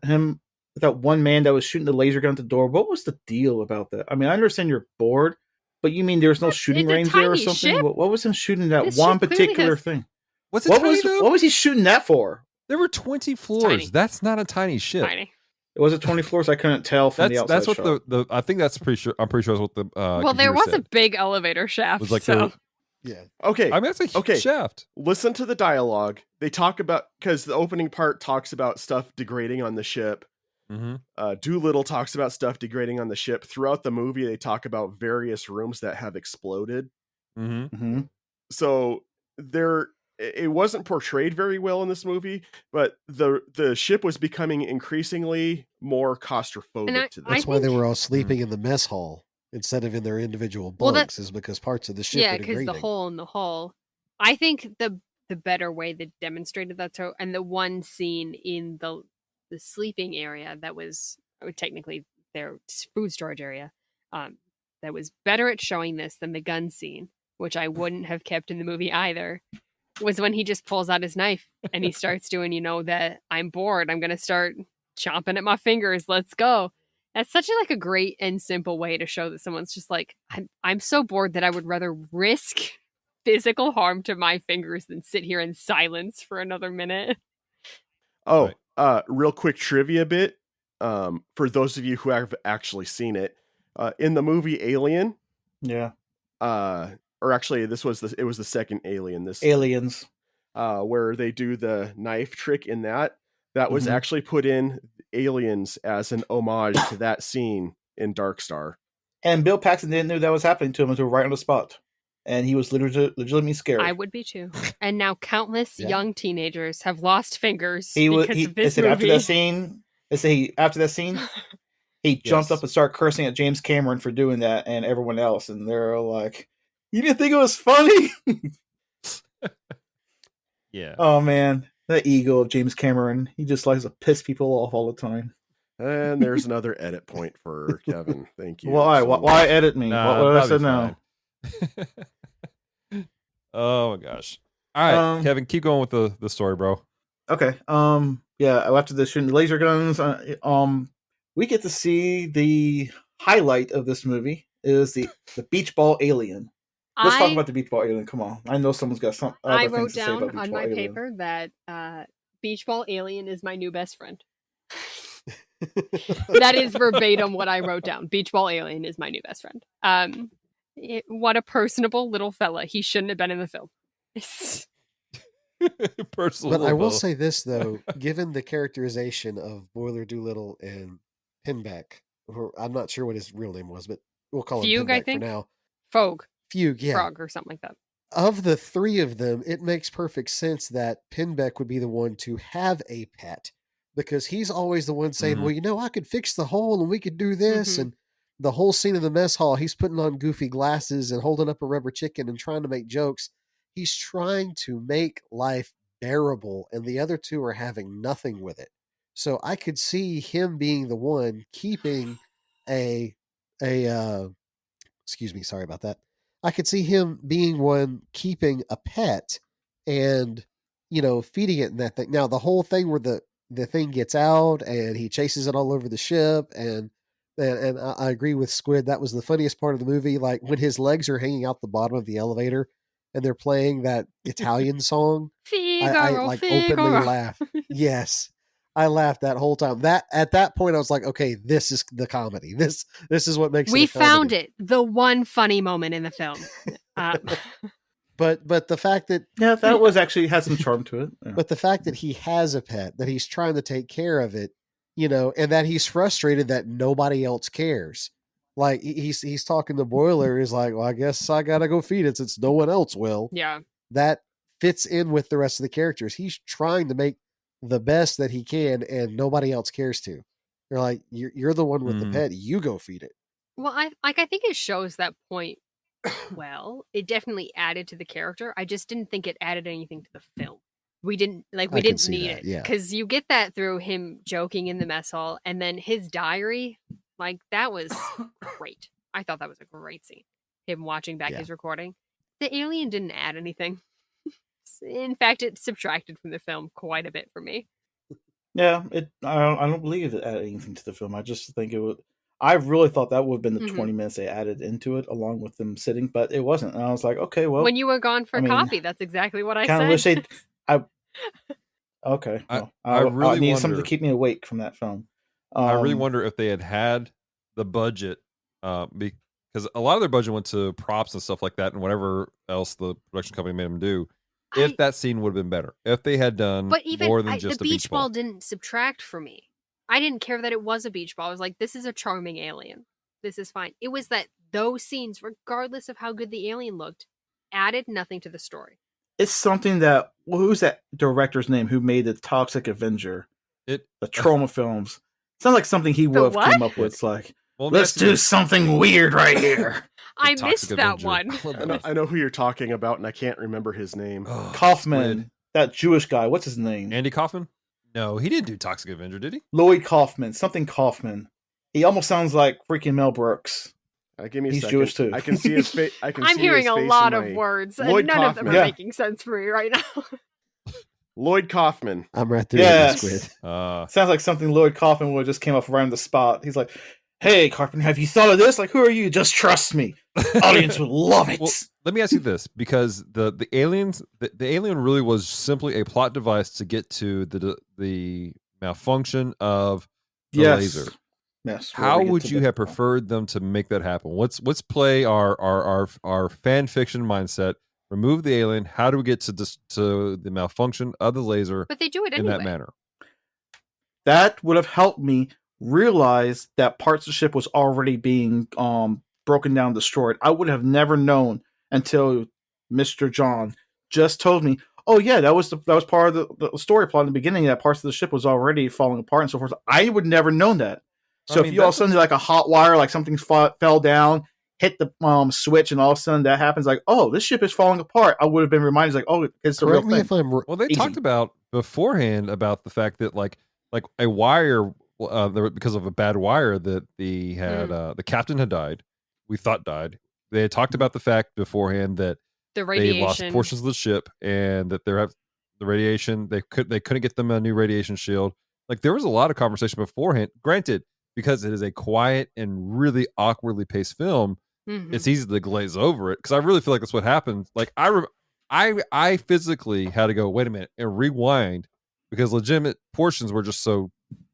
him, with that one man that was shooting the laser gun at the door. What was the deal about that? I mean, I understand you're bored, but you mean there's no shooting range there or something? What was him shooting that This one ship clearly particular has- thing? Was it What tiny though? what was he shooting that for? There were 20 floors. Tiny. That's not a tiny ship. Tiny. Was it 20 floors? I couldn't tell from the outside That's what shot. the I think that's pretty sure. I'm pretty sure that's what the Well, there computer was a said. big elevator shaft. It was like so. Yeah. Okay. I mean, that's a huge Okay. shaft. Listen to the dialogue. They talk about, because the opening part talks about stuff degrading on the ship. Mm-hmm. Doolittle talks about stuff degrading on the ship. Throughout the movie, they talk about various rooms that have exploded. Mm-hmm. Mm-hmm. So it wasn't portrayed very well in this movie, but the ship was becoming increasingly more claustrophobic to them. That's why they think- were all sleeping in the mess hall instead of in their individual bunks, is because parts of the ship Yeah, are because degrading. the hole in the hull. I think the better way that demonstrated that, and the one scene in the sleeping area that was technically their food storage area, that was better at showing this than the gun scene, which I wouldn't have kept in the movie either, was when he just pulls out his knife and he starts doing, that I'm bored, I'm gonna start chomping at my fingers, let's go. That's such a great and simple way to show that someone's just like, I'm so bored that I would rather risk physical harm to my fingers than sit here in silence for another minute. Oh, real quick trivia bit. For those of you who have actually seen it, in the movie Alien, Yeah. or actually it was the second Alien. Aliens. Where they do the knife trick in that was Mhm. actually put in Aliens as an homage to that scene in Dark Star. And Bill Paxton didn't know that was happening to him until right on the spot. And he was legitimately scared. I would be too. And now countless Yeah. young teenagers have lost fingers He was because of they this said movie. after that scene, he jumped Yes. up and started cursing at James Cameron for doing that and everyone else, and they're like, "You didn't think it was funny?" Yeah. Oh man, the ego of James Cameron. He just likes to piss people off all the time. And there's another edit point for Kevin. Thank you. Why? so Why edit me? Nah, what did I that'll say be now? fine. Oh my gosh. All right, Kevin, keep going with the story, bro. Okay. Yeah. After the shooting the laser guns, we get to see the highlight of this movie is the beach ball alien. Let's talk about the beach ball alien. Come on, I know someone's got some other I things wrote to say down about beach on ball my alien. paper that beach ball alien is my new best friend. That is verbatim what I wrote down. Beach ball alien is my new best friend. What a personable little fella. He shouldn't have been in the film. Personal. But I will say this though, given the characterization of Boiler Doolittle and Pinback, or I'm not sure what his real name was, but we'll call him Fugue, Pinback I think. for now. Fogue. Fugue, yeah. Frog or something like that. Of the three of them, it makes perfect sense that Pinback would be the one to have a pet, because he's always the one saying, Mhm. well, I could fix the hole and we could do this. Mhm. And the whole scene in the mess hall, he's putting on goofy glasses and holding up a rubber chicken and trying to make jokes. He's trying to make life bearable, and the other two are having nothing with it. So I could see him being the one keeping excuse me, sorry about that. I could see him being one keeping a pet and, feeding it in that thing. Now, the whole thing where the thing gets out and he chases it all over the ship, and I agree with Squid. That was the funniest part of the movie. Like when his legs are hanging out the bottom of the elevator and they're playing that Italian song. I like openly laugh. Yes. I laughed that whole time. At that point I was like, okay, this is the comedy. This is what makes We it a comedy. found it. The one funny moment in the film. But the fact that that was actually had some charm to it. Yeah. But the fact that he has a pet, that he's trying to take care of it, and that he's frustrated that nobody else cares. Like he's talking to Boiler, is like, well, I guess I gotta go feed it since no one else will. Yeah. That fits in with the rest of the characters. He's trying to make the best that he can, and nobody else cares to. They're like, you're the one with the pet. You go feed it. Well, I think it shows that point well. It definitely added to the character. I just didn't think it added anything to the film. we didn't I can didn't see need that, it. yeah. Because you get that through him joking in the mess hall, and then his diary, like that was great. I thought that was a great scene. Him watching back Yeah. his recording. The alien didn't add anything. In fact, it subtracted from the film quite a bit for me. Yeah, I don't believe it added anything to the film. I just think it would. I really thought that would have been the Mhm. 20 minutes they added into it, along with them sitting, but it wasn't. And I was like, okay, well, When you were gone for I mean, coffee, that's exactly what I kind said. of wish they. Okay, I- well, I I really need something wonder- to keep me awake from that film. I really wonder if they had the budget, because a lot of their budget went to props and stuff like that, and whatever else the production company made them do. If that scene would have been better, if they had done But even more than just the a beach ball didn't subtract for me. I didn't care that it was a beach ball. I was like, this is a charming alien. This is fine. It was that those scenes, regardless of how good the alien looked, added nothing to the story. It's something that who's that director's name who made the Toxic Avenger, the trauma films. Sounds like something he would have came up with. It's like, Well, let's that's do the- something weird right here. I Toxic missed that Avenger. one. I know who you're talking about, and I can't remember his name. Oh, Kaufman, Squid. that Jewish guy. What's his name? Andy Kaufman? No, he didn't do Toxic Avenger, did he? Lloyd Kaufman, something Kaufman. He almost sounds like freaking Mel Brooks. Give me a He's second. Jewish too. I can see his face. I'm hearing a lot of words, and Lloyd none of them Kaufman. are Yeah. making sense for me right now. Lloyd Kaufman. I'm right there Yes. with you, Squid. Sounds like something Lloyd Kaufman would have just came up right on the spot. He's like, "Hey, Carpenter, have you thought of this? Like, who are you? Just trust me. Audience would love it." Well, let me ask you this, because the aliens, the alien really was simply a plot device to get to the malfunction of the Yes. laser. Yes. How we'll get would to you that. have preferred them to make that happen? Let's play our fan fiction mindset. Remove the alien. How do we get to this, to the malfunction of the laser But they do it in anyway. that manner? That would have helped me realize that parts of the ship was already being broken down, destroyed. I would have never known until Mr. John just told me, "Oh yeah, that was part of the story plot in the beginning. That parts of the ship was already falling apart and so forth." I would never known that. So I if mean, you all of a sudden like a hot wire, like something fell down, hit the switch, and all of a sudden that happens, like, "Oh, this ship is falling apart," I would have been reminded, like, "Oh, it's a real Correct me thing." if I'm Well, they Easy. talked about beforehand about the fact that like a wire, because of a bad wire that the captain had died. We thought died. They had talked about the fact beforehand that The they lost radiation. portions of the ship, and that the radiation, they couldn't get them a new radiation shield. Like, there was a lot of conversation beforehand. Granted, because it is a quiet and really awkwardly paced film, Mhm. it's easy to glaze over it, because I really feel like that's what happened. Like, I physically had to go, wait a minute, and rewind, because legitimate portions were just so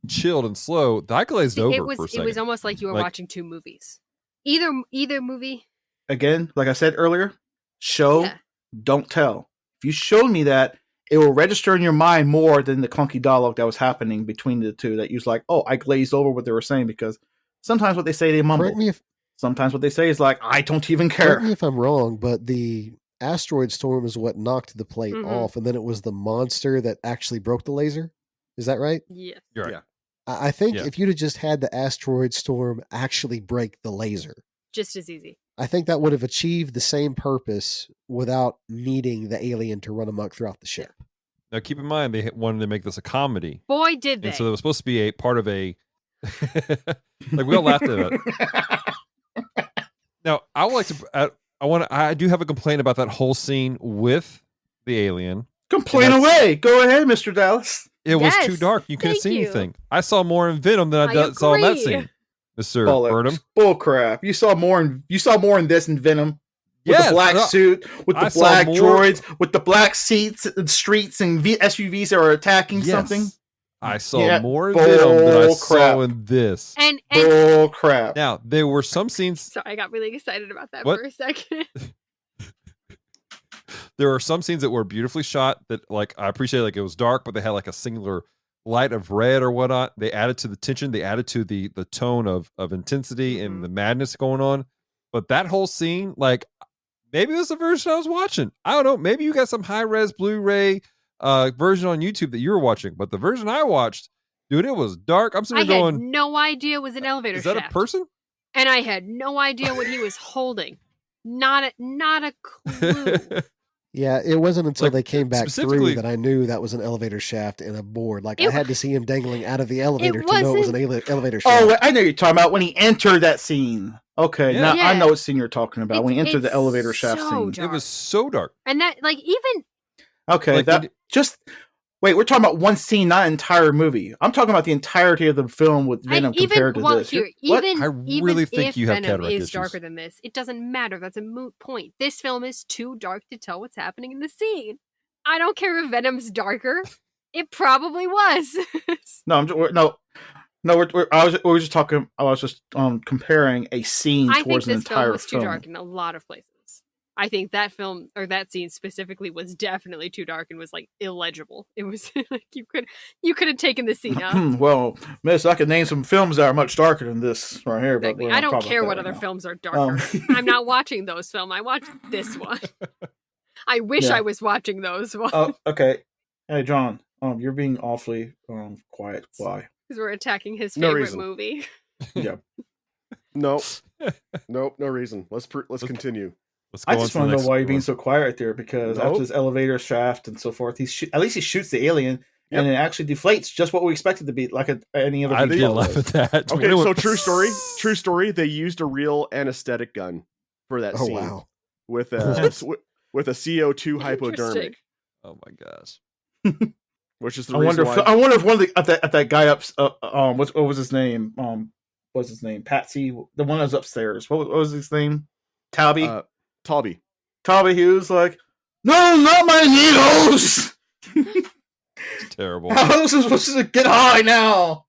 chilled and slow that I glazed See, over it was for a second. it was almost like you were Like- watching two movies. Either movie. Again, like I said earlier, show, Yeah. don't tell. If you showed me that, it will register in your mind more than the clunky dialogue that was happening between the two. That you was like, "Oh, I glazed over what they were saying," because sometimes what they say they mumble. Correct me if Sometimes what they say is like, "I don't even care." correct me if I'm wrong, but the asteroid storm is what knocked the plate Mhm. off, and then it was the monster that actually broke the laser. Is that right? Yes. You're right. Yeah. I think Yeah. if you'd have just had the asteroid storm actually break the laser, Just as easy. I think that would have achieved the same purpose without needing the alien to run amok throughout the ship. Now, keep in mind, they wanted to make this a comedy, Boy, did they. and so it was supposed to be a part of a. Like, we all laughed at it. Now, I would like to. I do have a complaint about that whole scene with the alien. Complain And that's- away. Go ahead, Mr. Dallas. It was too Yes, dark. You couldn't thank see you. anything. I saw more in Venom than I I saw in that agree. scene, Mr. Bollocks. Burnham. Bull crap. You saw more in this in Venom. With Yes, the black no, suit, with I the saw black more- droids, with the black seats and streets and SUVs that are attacking yes. something. I saw Yeah, more in Venom than I bull saw crap. in this. and Bull crap. Now, there were some scenes. sorry, I got really excited about that What? for a second. There are some scenes that were beautifully shot that, like, I appreciate, like, it was dark, but they had like a singular light of red or whatnot. They added to the tension. They added to the tone of intensity and Mhm. the madness going on. But that whole scene, like, maybe this is the version I was watching. I don't know. Maybe you got some high res Blu-ray version on YouTube that you were watching, but the version I watched, dude, it was dark. I'm I sitting had there going, no idea it was an elevator is that shaft. a person? And I had no idea what he was holding. Not a clue. Yeah, it wasn't until Like, they came back through specifically- that I knew that was an elevator shaft and a board. Like, I It- had to see him dangling out of the elevator to know it was an elevator shaft. Oh, wait, I know you're talking about when he entered that scene. Okay, Yeah. now I Yeah. know what scene you're talking about. When he entered the It's elevator shaft so scene. dark. It was so dark. And that, like, even Okay, Like, that when- just wait. We're talking about one scene, not an entire movie. I'm talking about the entirety of the film with Venom compared to this. here, What? even I really think if you have Venom cataract is issues. darker than this, it doesn't matter. That's a moot point. This film is too dark to tell what's happening in the scene. I don't care if Venom's darker. It probably was. No, I was just talking. I was just comparing a scene I think towards an this film entire was too dark in a lot of places. I think that film or that scene specifically was definitely too dark and was like illegible. It was like you could have taken the scene out. Well, Miss, I could name some films that are much darker than this right here, but Exactly. we're I not don't talking care about what that other right now. films are darker. I'm not watching those films. I watched this one. I wish Yeah. I was watching those ones. Oh, okay. Hey, John. You're being awfully quiet. Why? Because we're attacking his No favorite reason. movie. Yeah. Nope. Nope. No reason. Let's continue. Let's go I on just to the want to know next why you're being one. so quiet right there, because Nope. after this elevator shaft and so forth, at least he shoots the alien, Yep. and it actually deflates just what we expected to be, like any other. I VFX did laugh at that. Okay, so true story. They used a real anesthetic gun for that Oh, scene wow. with a with a CO2 hypodermic, Interesting. Oh my gosh. which is the I reason wonder. why. I wonder if one of that guy what was his name? What's his name? Patsy, the one that was upstairs. What was his name? Talby. Talby. Talby. He was like, "No, not my needles. It's terrible. How else is supposed to get high now?"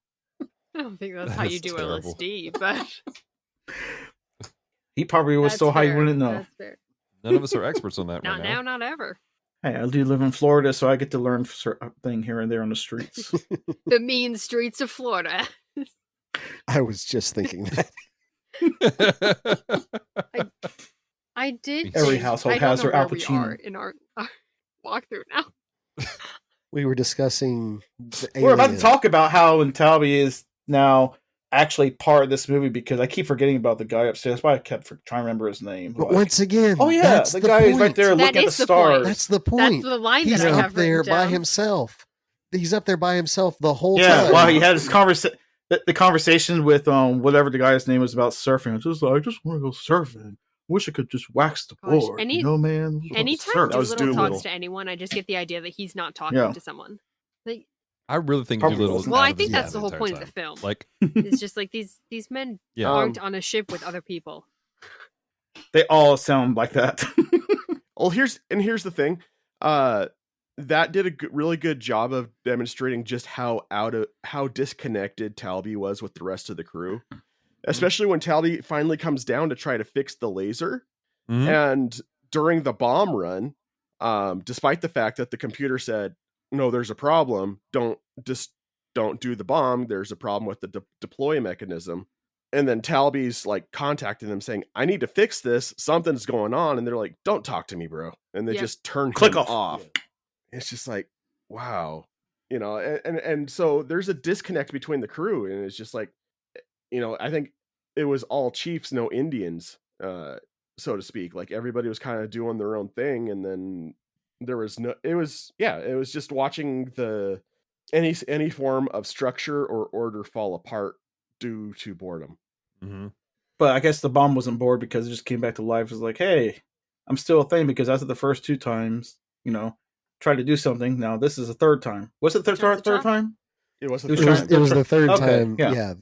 I don't think that's That how you is do terrible. LSD, but He probably was that's so high he fair. wouldn't know. That's fair. None of us are experts on that Not right now, now. not ever. Hey, I do live in Florida, so I get to learn a thing here and there on the streets. The mean streets of Florida. I was just thinking that. I did. Every think- household I don't has know their where Al we Pacino. are in our walkthrough now. We were discussing the We're about to alien. talk about how Talby is now actually part of this movie, because I keep forgetting about the guy upstairs. That's why I kept trying to remember his name. But Like, once again, oh yeah, that's the guy is right point. there That looking at the is the stars. point. That's the That's point. the line He's that I up have there written by down. himself. He's up there by himself the whole Yeah, time. while he had his the conversation with whatever the guy's name was about surfing. It's just like, I just want to go surfing. Wish I could just wax the Gosh, board. You know, man. Anytime Surf. That was Doolittle Doolittle. talks to anyone, I just get the idea that he's not talking Yeah. to someone. Like, I really think Probably Doolittle is wasn't. well, out I of his think that's mind the whole entire point of the time. film. Like, It's just like these men Yeah. aren't on a ship with other people. They all sound like that. Well, here's the thing. That did a really good job of demonstrating just how disconnected Talby was with the rest of the crew, especially when Talby finally comes down to try to fix the laser. Mhm. And during the bomb run, despite the fact that the computer said, "No, there's a problem. Don't do the bomb. There's a problem with the deploy mechanism." And then Talby's like contacting them saying, "I need to fix this. Something's going on." And they're like, "Don't talk to me, bro." And they Yeah. just turn Click him off. off. It's just like, wow, and so there's a disconnect between the crew, and it's just like, I think it was all chiefs, no Indians, so to speak. Like everybody was kind of doing their own thing, and then there was it was just watching any form of structure or order fall apart due to boredom. Mhm. But I guess the bomb wasn't bored because it just came back to life. It was like, hey, I'm still a thing, because after the first two times, tried to do something. Now this is the third time. Was it the Turn the third top. time? It was It the was third trying- time. It was the third Okay, time. yeah. Yeah,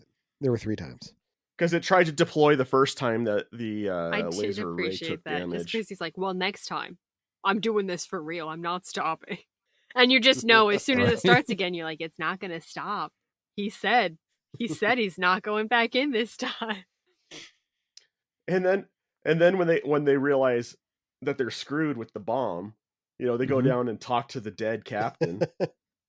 there were 3 times. Because it tried to deploy the first time that the I did laser ray appreciate took that. Just damage. because he's like, well, next time, I'm doing this for real. I'm not stopping. And you just know as soon as it Right. starts again, you're like, it's not going to stop. He said he's not going back in this time. And then when they realize that they're screwed with the bomb, they go Mhm. down and talk to the dead captain.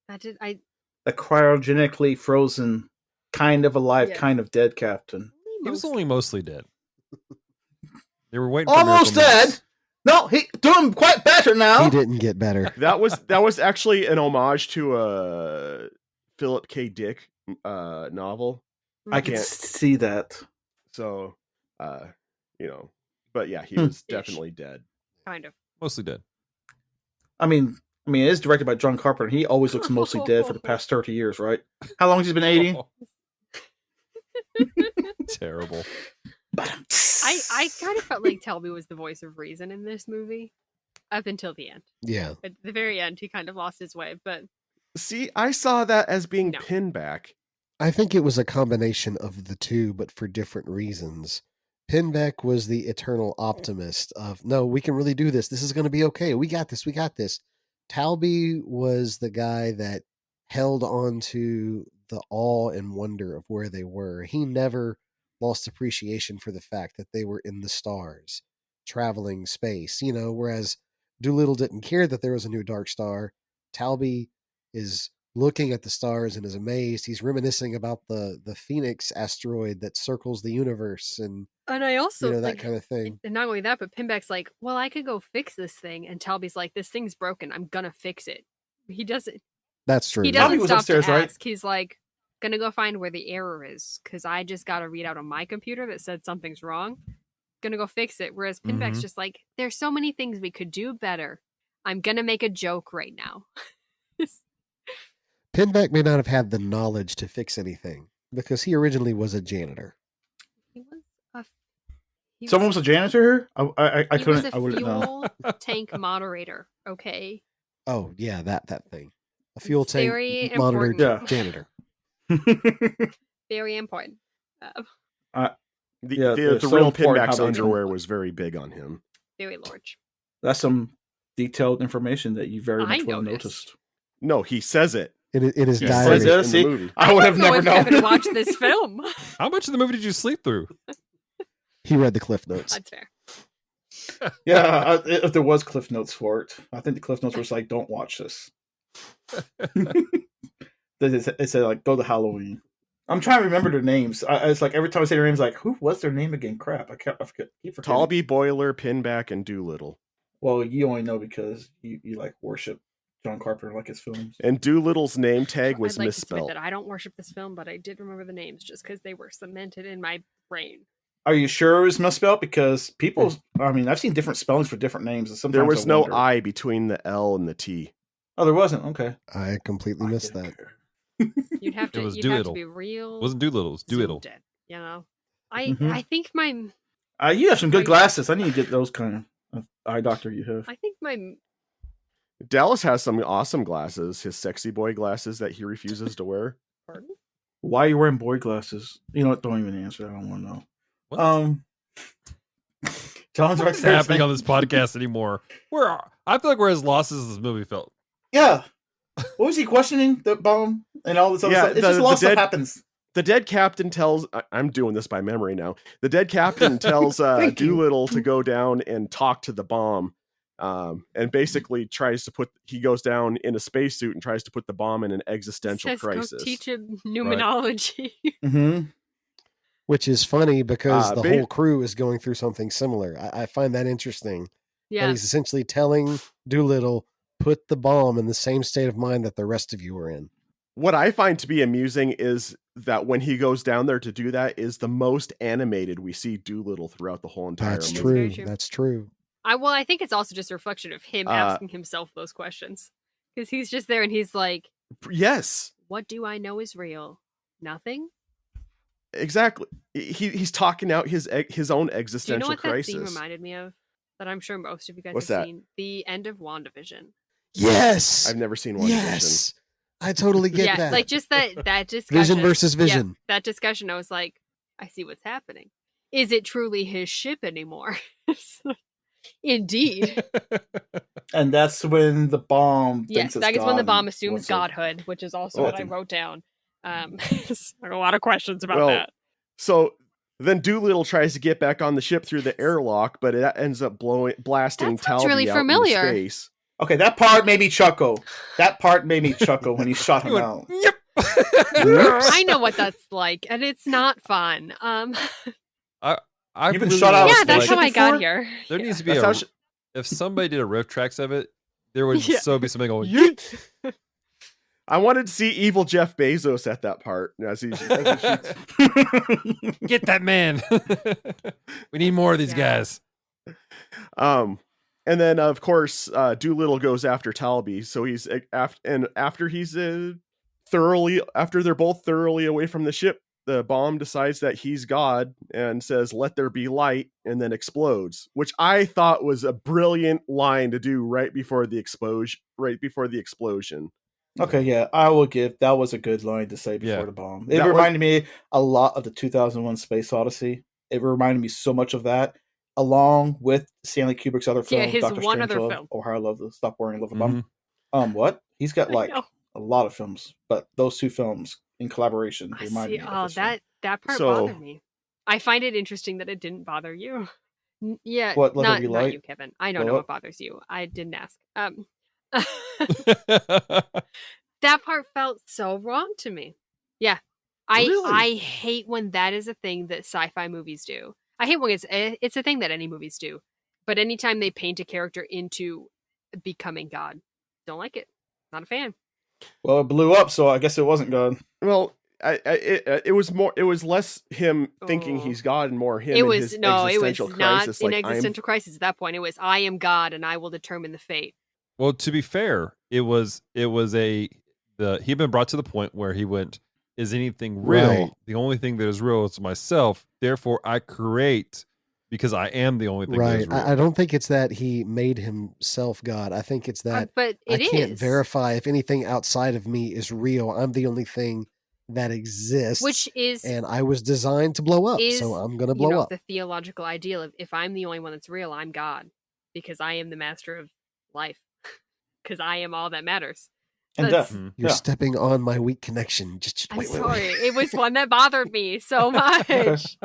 The cryogenically frozen, kind of alive, Yeah. kind of dead captain. He was only mostly dead. They were waiting for Almost Miracle dead. Mix. No, he doing quite better now. He didn't get better. that was actually an homage to a Philip K. Dick novel. I can can't- see that. So, but yeah, he Hmm. was definitely dead. kind of. Mostly dead. I mean, it is directed by John Carpenter. He always looks mostly dead for the past 30 years, right? How long has he been 80? Terrible. I kind of felt like Talby was the voice of reason in this movie up until the end. Yeah. At the very end, he kind of lost his way, but See, I saw that as being No. Pinback. I think it was a combination of the two, but for different reasons. Pinback was the eternal optimist of, no, we can really do this. This is going to be okay. We got this. We got this. Talby was the guy that held on to the awe and wonder of where they were. He never lost appreciation for the fact that they were in the stars, traveling space, whereas Doolittle didn't care that there was a new Dark Star. Talby is looking at the stars and is amazed. He's reminiscing about the Phoenix asteroid that circles the universe and I also that think, kind of thing. and not only that, but Pinback's like, well, I could go fix this thing, and Talby's like, this thing's broken. I'm gonna fix it. He doesn't. That's true. He Talby doesn't was stop upstairs, to right? ask. He's like, gonna go find where the error is because I just got a readout on my computer that said something's wrong. Gonna go fix it. Whereas Pinback's Mhm. just like, there's so many things we could do better. I'm gonna make a joke right now. Pinback may not have had the knowledge to fix anything because he originally was a janitor. He was a. He Someone was a janitor here? I he couldn't. was I a wouldn't know. fuel tank moderator. Okay. Oh, yeah, that thing. A fuel tank Very monitor important. janitor. Very important. The it's so real important how Pinback's they underwear was very big on him. Very large. That's some detailed information that you very I much well noticed. noticed. No, he says it. In his He diary. says it Yeah, in see? the movie. I would have don't know never if known. Kevin watched this film. How much of the movie did you sleep through? He read the Cliff Notes. That's fair. Yeah, if there was Cliff Notes for it, I think the Cliff Notes was like, "Don't watch this." It said like, "Go to Halloween." I'm trying to remember their names. It's like every time I say their names, like, who was their name again? Crap, I keep forgetting. Talby, Boiler, Pinback, and Doolittle. Well, you only know because you like worship John Carpenter like his films. And Doolittle's name tag was I'd like to misspelled. admit that I don't worship this film, but I did remember the names just because they were cemented in my brain. Are you sure it was misspelled? Because I've seen different spellings for different names. And sometimes There was I no wonder. I between the L and the T. Oh, there wasn't. Okay, I completely I missed didn't that. care. You'd have It to. was You'd have to Doolittle. be real. It wasn't Doolittle, it was Doolittle. zoomed in, you know, I Mhm. I think my You have some good glasses. I need to get those kind of eye doctor you have. I think my Dallas has some awesome glasses, his sexy boy glasses that he refuses to wear. pardon? Why are you wearing boy glasses? You know what? Don't even answer. I don't want to know. What? John's right What's there happening saying- on this podcast anymore? I feel like we're as lost as this movie felt. Yeah. What was he questioning the bomb and all this other Yeah, stuff? It's just a lot of stuff happens. The dead captain tells... I'm doing this by memory now. The dead captain tells Thank you. Doolittle to go down and talk to the bomb. And basically tries to he goes down in a spacesuit and tries to put the bomb in an existential Says, crisis. Go teach him numerology. Mm-hmm. Which is funny because the ba- whole crew is going through something similar. I find that interesting. That Yeah, he's essentially telling Doolittle, put the bomb in the same state of mind that the rest of you are in. What I find to be amusing is that when he goes down there to do that is the most animated we see Doolittle throughout the whole entire That's movie. true. Very true. That's true. I think it's also just a reflection of him asking himself those questions because he's just there and he's like, Yes, "What do I know is real? Nothing." exactly. He's talking out his own Do you know existential what that scene crisis. reminded me of? That I'm sure most of you guys What's have that? seen. The end of WandaVision. Yes. I've never seen one. Yes. I totally get yeah, that. like just that discussion. Vision versus Yeah, vision. that discussion, I was like, I see what's happening. Is it truly his ship anymore? Indeed. And that's when the bomb. Yes, thinks it's that is when the God bomb and assumes wants to- godhood, which is also Oh, what I wrote down. I have a lot of questions about Well, that. So then Doolittle tries to get back on the ship through the airlock, but it ends up blasting That sounds Talby really out familiar. into space. Okay, that part made me chuckle. That part made me chuckle when he shot him out. Yep. I know what that's like, and it's not fun. I You've been really shot out of Yeah, Like- that's how I got before? here. There Yeah. needs to be That's how she- if somebody did a riff tracks of it, there would Yeah. so be something going. I wanted to see evil Jeff Bezos at that part as he shoots. Get that man. We need more of these Yeah. guys. And then, of course, Doolittle goes after Talby. So he's after they're both thoroughly away from the ship, the bomb decides that he's God and says, "Let there be light," and then explodes, which I thought was a brilliant line to do right before the explosion. Okay, yeah, I will give that was a good line to say before the bomb. It reminded me a lot of the 2001 Space Odyssey. It reminded me so much of that, along with Stanley Kubrick's other film, his Dr. one other Strangelove, film. or How I Love to Stop Worrying, Love a Bum. What? He's got like a lot of films, but those two films in collaboration remind me of this film. That part bothered me. I find it interesting that it didn't bother you. Yeah, What, Let There not Be Light? you, Kevin. I don't know what bothers you. I didn't ask. That part felt so wrong to me. Yeah. I hate when that is a thing that sci-fi movies do. I hate when it's a thing that any movies do. But anytime they paint a character into becoming God, don't like it. Not a fan. Well, it blew up, so I guess it wasn't God. Well, it was more. It was less him thinking he's God and more him. It was existential crisis. Not an existential crisis at that point. It was, I am God and I will determine the fate. Well, to be fair, he'd been brought to the point where he went, is anything real? Right. The only thing that is real is myself. Therefore, I create because I am the only thing that is real. I don't think it's that he made himself God. I think it's that but I can't verify if anything outside of me is real. I'm the only thing that exists. Which is... And I was designed to blow up, so I'm going to blow up. The theological ideal of, if I'm the only one that's real, I'm God. Because I am the master of life. Because I am all that matters. And death. You're stepping on my weak connection. Just wait. It was one that bothered me so much.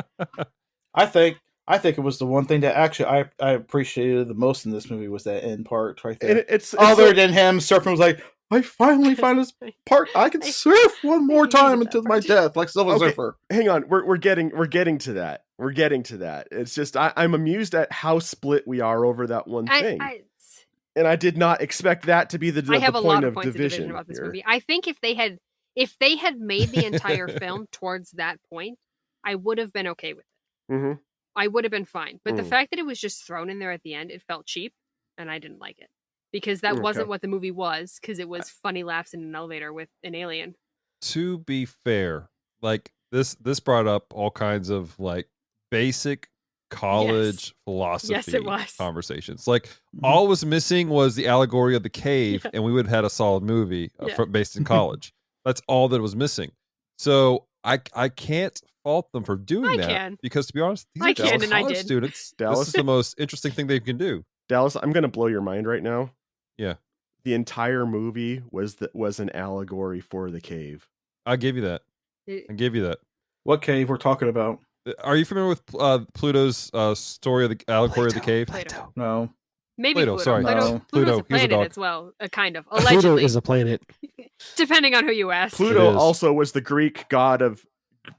I think it was the one thing that actually I appreciated the most in this movie was that end part right there. It's other than him surfing, was like, I finally found this part. I can surf one more time into my death, like Silver Surfer. Hang on, we're getting to that. We're getting to that. It's just I'm amused at how split we are over that one thing. And I did not expect that to be the I have point a lot of points division of about this here. movie. I think if they had made the entire film towards that point, I would have been okay with it. Mm-hmm. I would have been fine. But the fact that it was just thrown in there at the end, it felt cheap, and I didn't like it. Because that wasn't what the movie was, because it was funny laughs in an elevator with an alien. To be fair, like this brought up all kinds of like basic college philosophy conversations. Like all was missing was the allegory of the cave, and we would have had a solid movie based in college. That's all that was missing. So I can't fault them for doing that because, to be honest, these are college students. Dallas, this is the most interesting thing they can do. Dallas, I'm going to blow your mind right now. Yeah, the entire movie was an allegory for the cave. I give you that. What cave we're talking about? Are you familiar with Pluto's story of the allegory of the cave? Pluto. No. Maybe Pluto. Sorry, Pluto's Pluto. a planet as well, kind of. Allegedly. Pluto is a planet. Depending on who you ask. Pluto also was the Greek god of.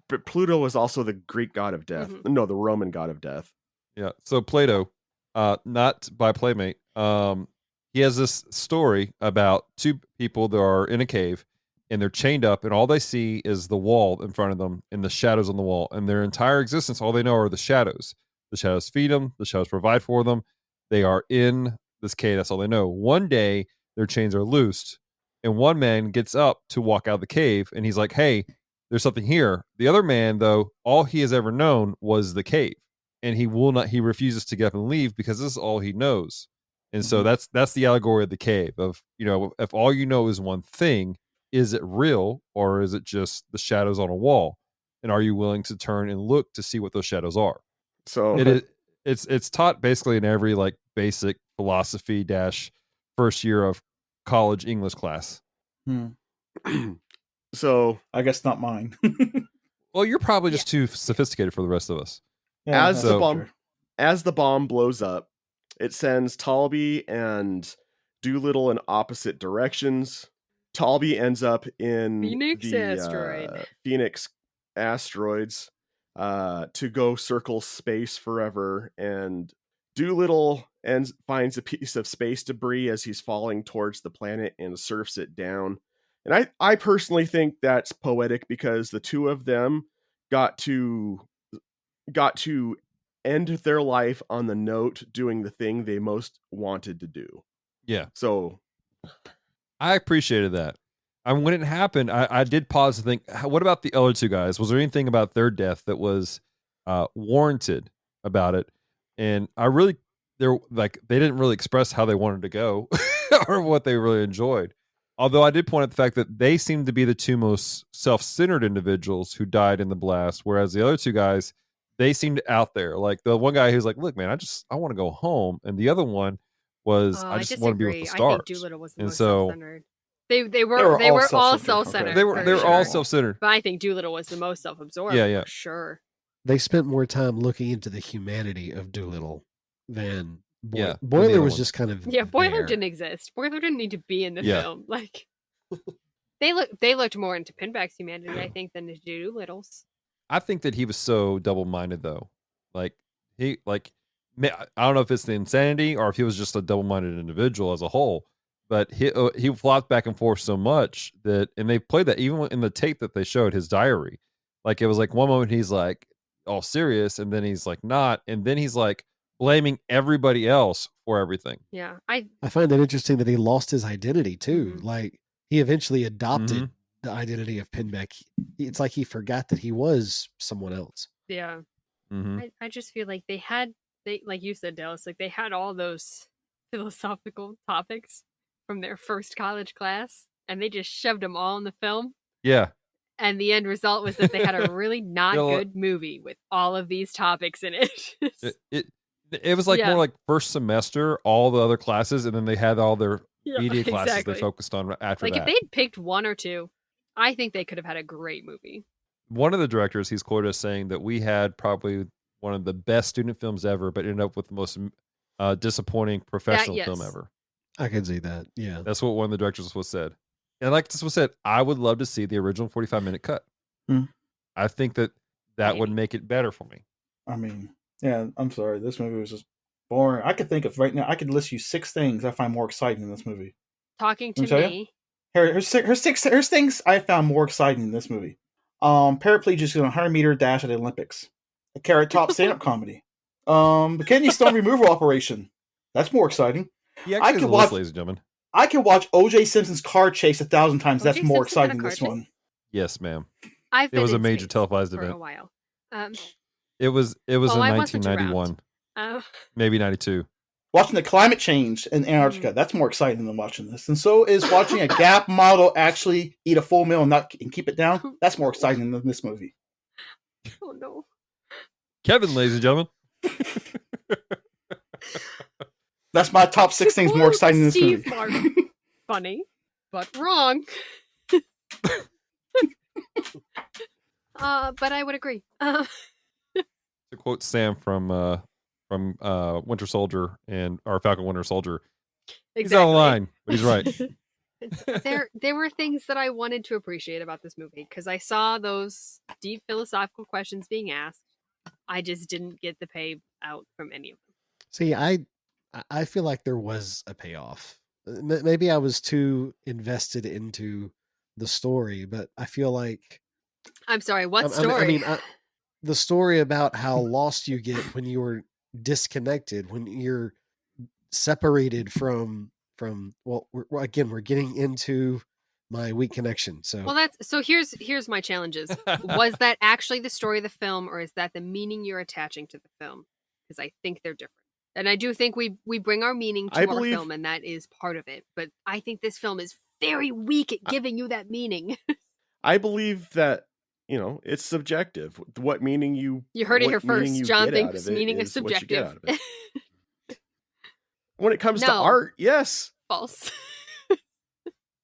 But Pluto was also the Greek god of death. Mm-hmm. No, the Roman god of death. Yeah. So Plato, not by Playmate. He has this story about two people that are in a cave and they're chained up, and all they see is the wall in front of them and the shadows on the wall. And their entire existence, all they know are the shadows. The shadows feed them. The shadows provide for them. They are in this cave. That's all they know. One day, their chains are loosed, and one man gets up to walk out of the cave, and he's like, hey, there's something here. The other man, though, all he has ever known was the cave, and he refuses to get up and leave because this is all he knows. And so that's the allegory of the cave of, if all you know is one thing, is it real or is it just the shadows on a wall? And are you willing to turn and look to see what those shadows are? So it's taught basically in every like basic philosophy - first year of college English class. So I guess not mine. Well, you're probably just too sophisticated for the rest of us. Yeah, as the bomb blows up, it sends Talby and Doolittle in opposite directions. Talby ends up in Phoenix asteroids to go circle space forever, and Doolittle finds a piece of space debris as he's falling towards the planet and surfs it down. And I personally think that's poetic because the two of them got to end their life on the note doing the thing they most wanted to do. Yeah. So I appreciated that. When it happened, I did pause to think, what about the other two guys? Was there anything about their death that was warranted about it? And they didn't really express how they wanted to go or what they really enjoyed. Although I did point out the fact that they seemed to be the two most self-centered individuals who died in the blast, whereas the other two guys, they seemed out there. Like the one guy who's like, look, man, I want to go home. And the other one was, I just want to be with the stars. I think Doolittle was the and most so, self-centered. They were all self-centered. They were all self-centered. But I think Doolittle was the most self-absorbed. Yeah. For sure. They spent more time looking into the humanity of Doolittle than Boiler. Yeah, Boiler was just kind of Boiler there. didn't exist. Boiler didn't need to be in the Yeah. film. Like they looked more into Pinback's humanity, I think, than Doolittle's. I think that he was so double-minded though. I don't know if it's the insanity or if he was just a double-minded individual as a whole, but he flopped back and forth so much that, and they played that even in the tape that they showed, his diary. Like it was like one moment he's like all serious, and then he's like not, and then he's like blaming everybody else for everything. Yeah, I find it interesting that he lost his identity too. Mm-hmm. Like he eventually adopted the identity of Pinback. It's like he forgot that he was someone else. Yeah. Mm-hmm. I just feel like they like you said, Dallas, like they had all those philosophical topics from their first college class, and they just shoved them all in the film. Yeah. And the end result was that they had a really not good movie with all of these topics in it. It was like more like first semester, all the other classes, and then they had all their media classes they focused on after that. Like if they'd picked one or two, I think they could have had a great movie. One of the directors, he's quoted as saying that we had probably one of the best student films ever, but ended up with the most disappointing professional film ever. I can see that. Yeah. That's what one of the directors was said. And like this was said, I would love to see the original 45-minute cut. I think that would make it better for me. I mean, yeah, I'm sorry. This movie was just boring. I could think of right now, I could list you 6 things I find more exciting in this movie. Talking to me. Here's 6 things I found more exciting in this movie. Paraplegics doing a 100-meter dash at the Olympics. A Carrot Top stand-up comedy. The kidney stone removal operation. That's more exciting. I could watch, ladies and gentlemen. I can watch O.J. Simpson's car chase 1,000 times. That's more exciting than this one. Yes, ma'am. It was a major televised event. For a while. It was in 1991. Maybe 92. Watching the climate change in Antarctica, that's more exciting than watching this. And so is watching a Gap model actually eat a full meal and keep it down. That's more exciting than this movie. Oh no. Kevin, ladies and gentlemen. That's my top 6 things more exciting than this movie. Martin. Funny, but wrong. But I would agree. To quote Sam from Winter Soldier or Falcon Winter Soldier, he's on the line, but he's right. There were things that I wanted to appreciate about this movie because I saw those deep philosophical questions being asked. I just didn't get the payout from any of them. See, I feel like there was a payoff. Maybe I was too invested into the story, but I feel like... I'm sorry, what story? The story about how lost you get when you were disconnected, when you're separated from we're getting into my weak connection. So here's my challenges. Was that actually the story of the film, or is that the meaning you're attaching to the film? Because I think they're different. And I do think we bring our meaning to our film, and that is part of it. But I think this film is very weak at giving you that meaning. I believe that, it's subjective. What meaning you heard it here first. John thinks meaning is subjective. When it comes to art, yes. False.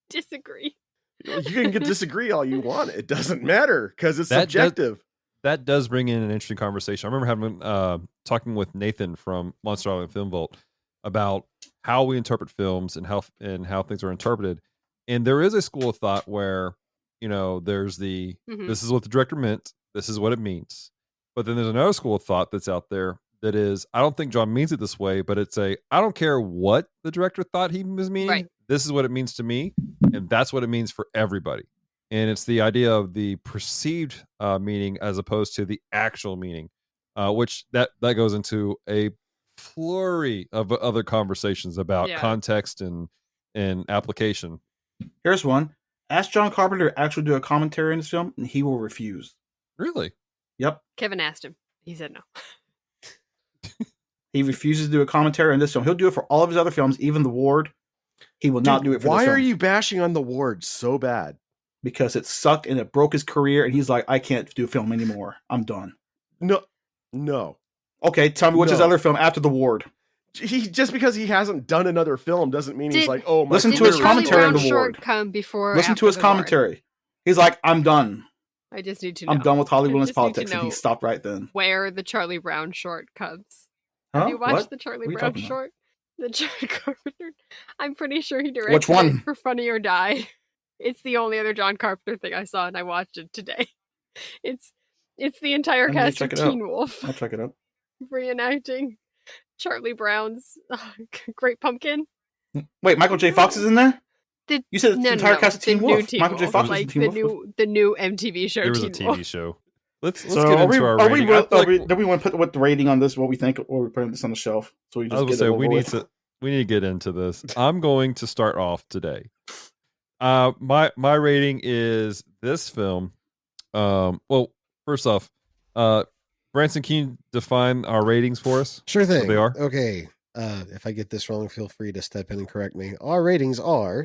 Disagree. You can disagree all you want. It doesn't matter because it's subjective. That does bring in an interesting conversation. I remember having talking with Nathan from Monster Island Film Vault about how we interpret films and how things are interpreted. And there is a school of thought where, there's this is what the director meant, this is what it means. But then there's another school of thought that's out there that is, I don't think John means it this way, but it's I don't care what the director thought he was meaning. Right. This is what it means to me, and that's what it means for everybody. And it's the idea of the perceived meaning as opposed to the actual meaning. which that goes into a flurry of other conversations about context and application. Here's one. Ask John Carpenter to actually do a commentary on this film, and he will refuse. Really? Yep. Kevin asked him. He said no. He refuses to do a commentary on this film. He'll do it for all of his other films, even The Ward. He will not do it for this film. Why are you bashing on The Ward so bad? Because it sucked and it broke his career, and he's like, I can't do film anymore. I'm done. No. Okay, tell me what's his other film after The Ward. Just because he hasn't done another film doesn't mean he's like, oh my. Listen to his commentary on The Ward. Come before. Listen to his commentary. He's like, I'm done. I just need to know. I'm done with Hollywood and its politics, and he stopped right then. Where the Charlie Brown short comes. Huh? Have you watched the Charlie Brown short? The John Carpenter. I'm pretty sure he directed Which one? it for Funny or Die. It's the only other John Carpenter thing I saw, and I watched it today. It's the entire cast of Teen Wolf. I'll check it out. Reenacting Charlie Brown's Great Pumpkin. Wait, Michael J. Fox is in there? You said the entire cast of Teen Wolf. Michael J. Fox is in Teen Wolf. The new MTV show. There was Teen a TV Wolf. show. Let's get into our rating. Do we want to put what the rating on this? What we think, or we put this on the shelf? So we just we need to get into this. I'm going to start off today. My rating is this film. Well, first off, Branson, can you define our ratings for us? Sure thing. What they are? Okay. If I get this wrong, feel free to step in and correct me. Our ratings are.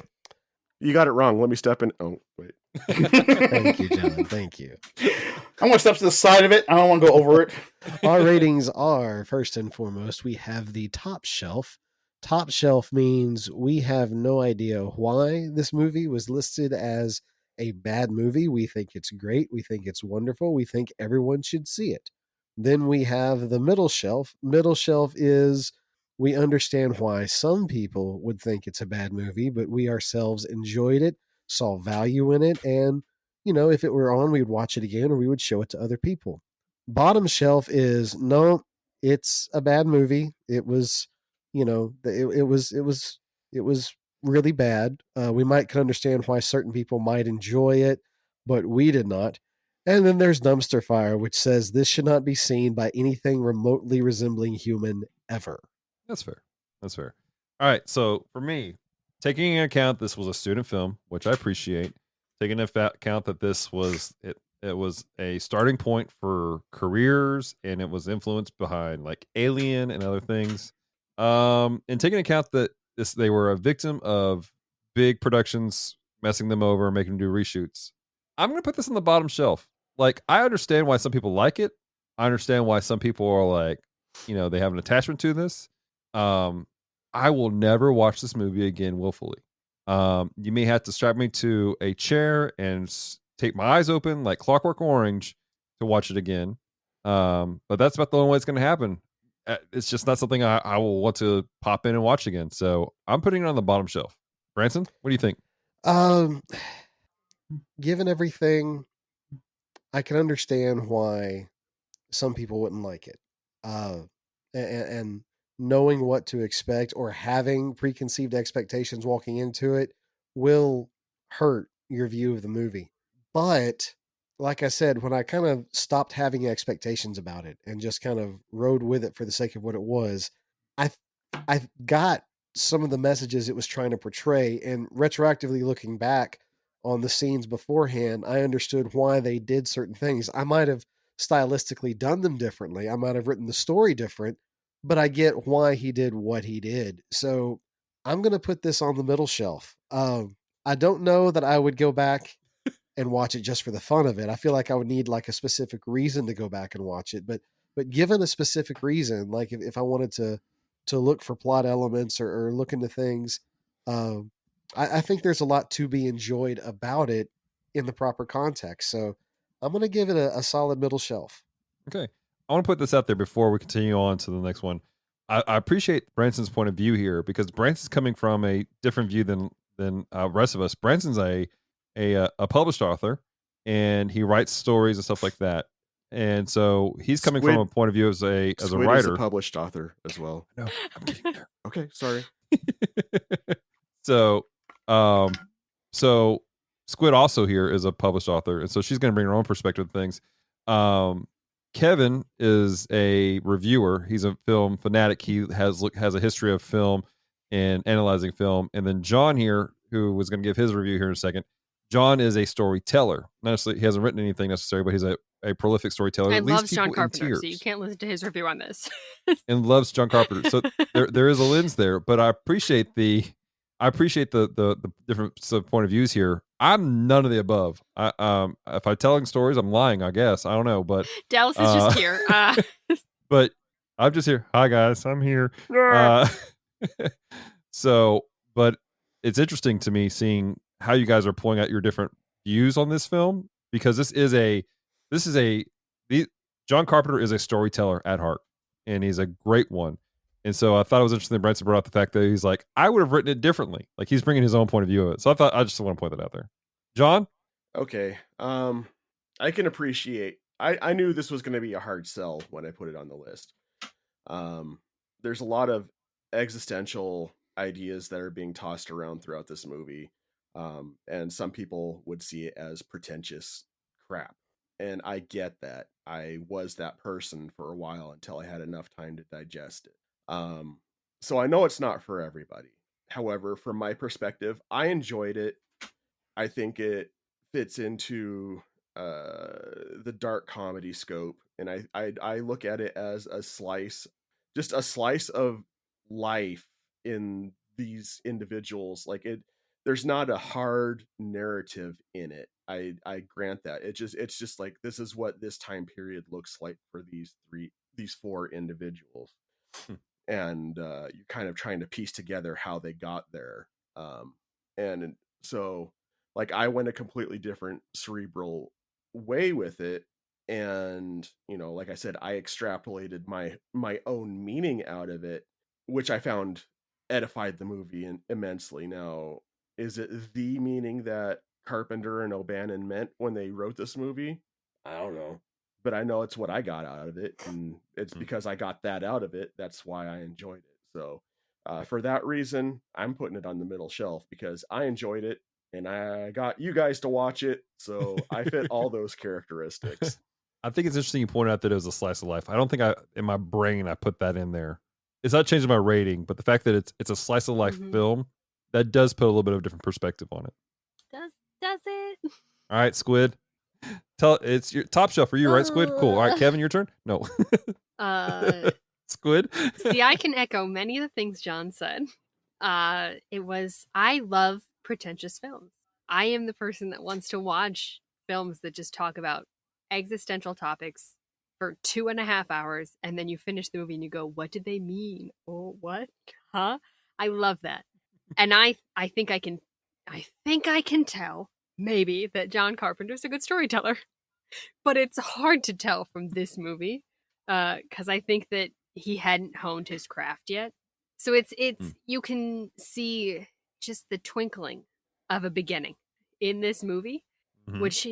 You got it wrong. Let me step in. Oh, wait. Thank you, John. Thank you. I'm going to step to the side of it. I don't want to go over it. Our ratings are, first and foremost, we have the top shelf. Top shelf means we have no idea why this movie was listed as a bad movie. We think it's great. We think it's wonderful. We think everyone should see it. Then we have the middle shelf. Middle shelf is we understand why some people would think it's a bad movie, but we ourselves enjoyed it, saw value in it, and, if it were on, we would watch it again or we would show it to other people. Bottom shelf is, no, it's a bad movie. It was, it was really bad. We might could understand why certain people might enjoy it, but we did not. And then there's Dumpster Fire, which says this should not be seen by anything remotely resembling human ever. That's fair. All right. So for me, taking into account this was a student film, which I appreciate, taking into account that this was it was a starting point for careers and it was influenced behind like Alien and other things. And taking into account that they were a victim of big productions messing them over and making them do reshoots. I'm going to put this on the bottom shelf. Like, I understand why some people like it. I understand why some people are like, they have an attachment to this. I will never watch this movie again willfully. You may have to strap me to a chair and take my eyes open like Clockwork Orange to watch it again. But that's about the only way it's going to happen. It's just not something I will want to pop in and watch again. So I'm putting it on the bottom shelf. Branson, what do you think? Given everything, I can understand why some people wouldn't like it. And knowing what to expect or having preconceived expectations walking into it will hurt your view of the movie. But like I said, when I kind of stopped having expectations about it and just kind of rode with it for the sake of what it was, I got some of the messages it was trying to portray, and retroactively looking back on the scenes beforehand, I understood why they did certain things. I might have stylistically done them differently. I might have written the story different, but I get why he did what he did. So I'm going to put this on the middle shelf. I don't know that I would go back and watch it just for the fun of it. I feel like I would need like a specific reason to go back and watch it. But given a specific reason, like if I wanted to look for plot elements or look into things, I think there's a lot to be enjoyed about it in the proper context. So I'm going to give it a solid middle shelf. Okay. I want to put this out there before we continue on to the next one. I appreciate Branson's point of view here because Branson's coming from a different view than rest of us. Branson's a published author and he writes stories and stuff like that. And so he's coming from a point of view as a writer. Is a published author as well. No, I'm getting there. Okay, sorry. So Squid also here is a published author, and so she's going to bring her own perspective of things. Kevin is a reviewer. He's a film fanatic. He has a history of film and analyzing film. And then John here, who was going to give his review here in a second. John is a storyteller. Not necessarily, he hasn't written anything necessarily, but he's a prolific storyteller. I It love leaves John people in Carpenter, so tears. you can't listen to his review on this. And loves John Carpenter. So there is a lens there, but I appreciate the different point of views here. I'm none of the above. If I'm telling stories, I'm lying, I guess. I don't know, but Dallas is just here. but I'm just here. Hi guys, I'm here. So, but it's interesting to me seeing how you guys are pulling out your different views on this film, because John Carpenter is a storyteller at heart, and he's a great one. And so I thought it was interesting that Branson brought out the fact that he's like, I would have written it differently. Like, he's bringing his own point of view of it. So I just want to point that out there. John? Okay. I can appreciate. I knew this was going to be a hard sell when I put it on the list. There's a lot of existential ideas that are being tossed around throughout this movie. And some people would see it as pretentious crap. And I get that. I was that person for a while until I had enough time to digest it. So I know it's not for everybody. However, from my perspective, I enjoyed it. I think it fits into the dark comedy scope, and I look at it as a slice of life in these individuals. Like, there's not a hard narrative in it. I grant that. It's just like, this is what this time period looks like for these four individuals. And you're kind of trying to piece together how they got there. And so, like, I went a completely different cerebral way with it. And, like I said, I extrapolated my own meaning out of it, which I found edified the movie immensely. Now, is it the meaning that Carpenter and O'Bannon meant when they wrote this movie? I don't know. But I know it's what I got out of it, and it's because I got that out of it. That's why I enjoyed it. So for that reason, I'm putting it on the middle shelf, because I enjoyed it, and I got you guys to watch it, so I fit all those characteristics. I think it's interesting you pointed out that it was a slice of life. I don't think in my brain I put that in there. It's not changing my rating, but the fact that it's a slice of life film, that does put a little bit of a different perspective on it. Does it? All right, Squid. It's your top shelf for you, right, Squid? Cool. All right, Kevin, your turn. No. Squid. See, I can echo many of the things John said. I love pretentious films. I am the person that wants to watch films that just talk about existential topics for 2.5 hours, and then you finish the movie and you go, what did they mean? Oh, what? Huh? I love that. And I think I can tell, maybe, that John Carpenter's a good storyteller. But it's hard to tell from this movie, because I think that he hadn't honed his craft yet. So it's you can see just the twinkling of a beginning in this movie, which,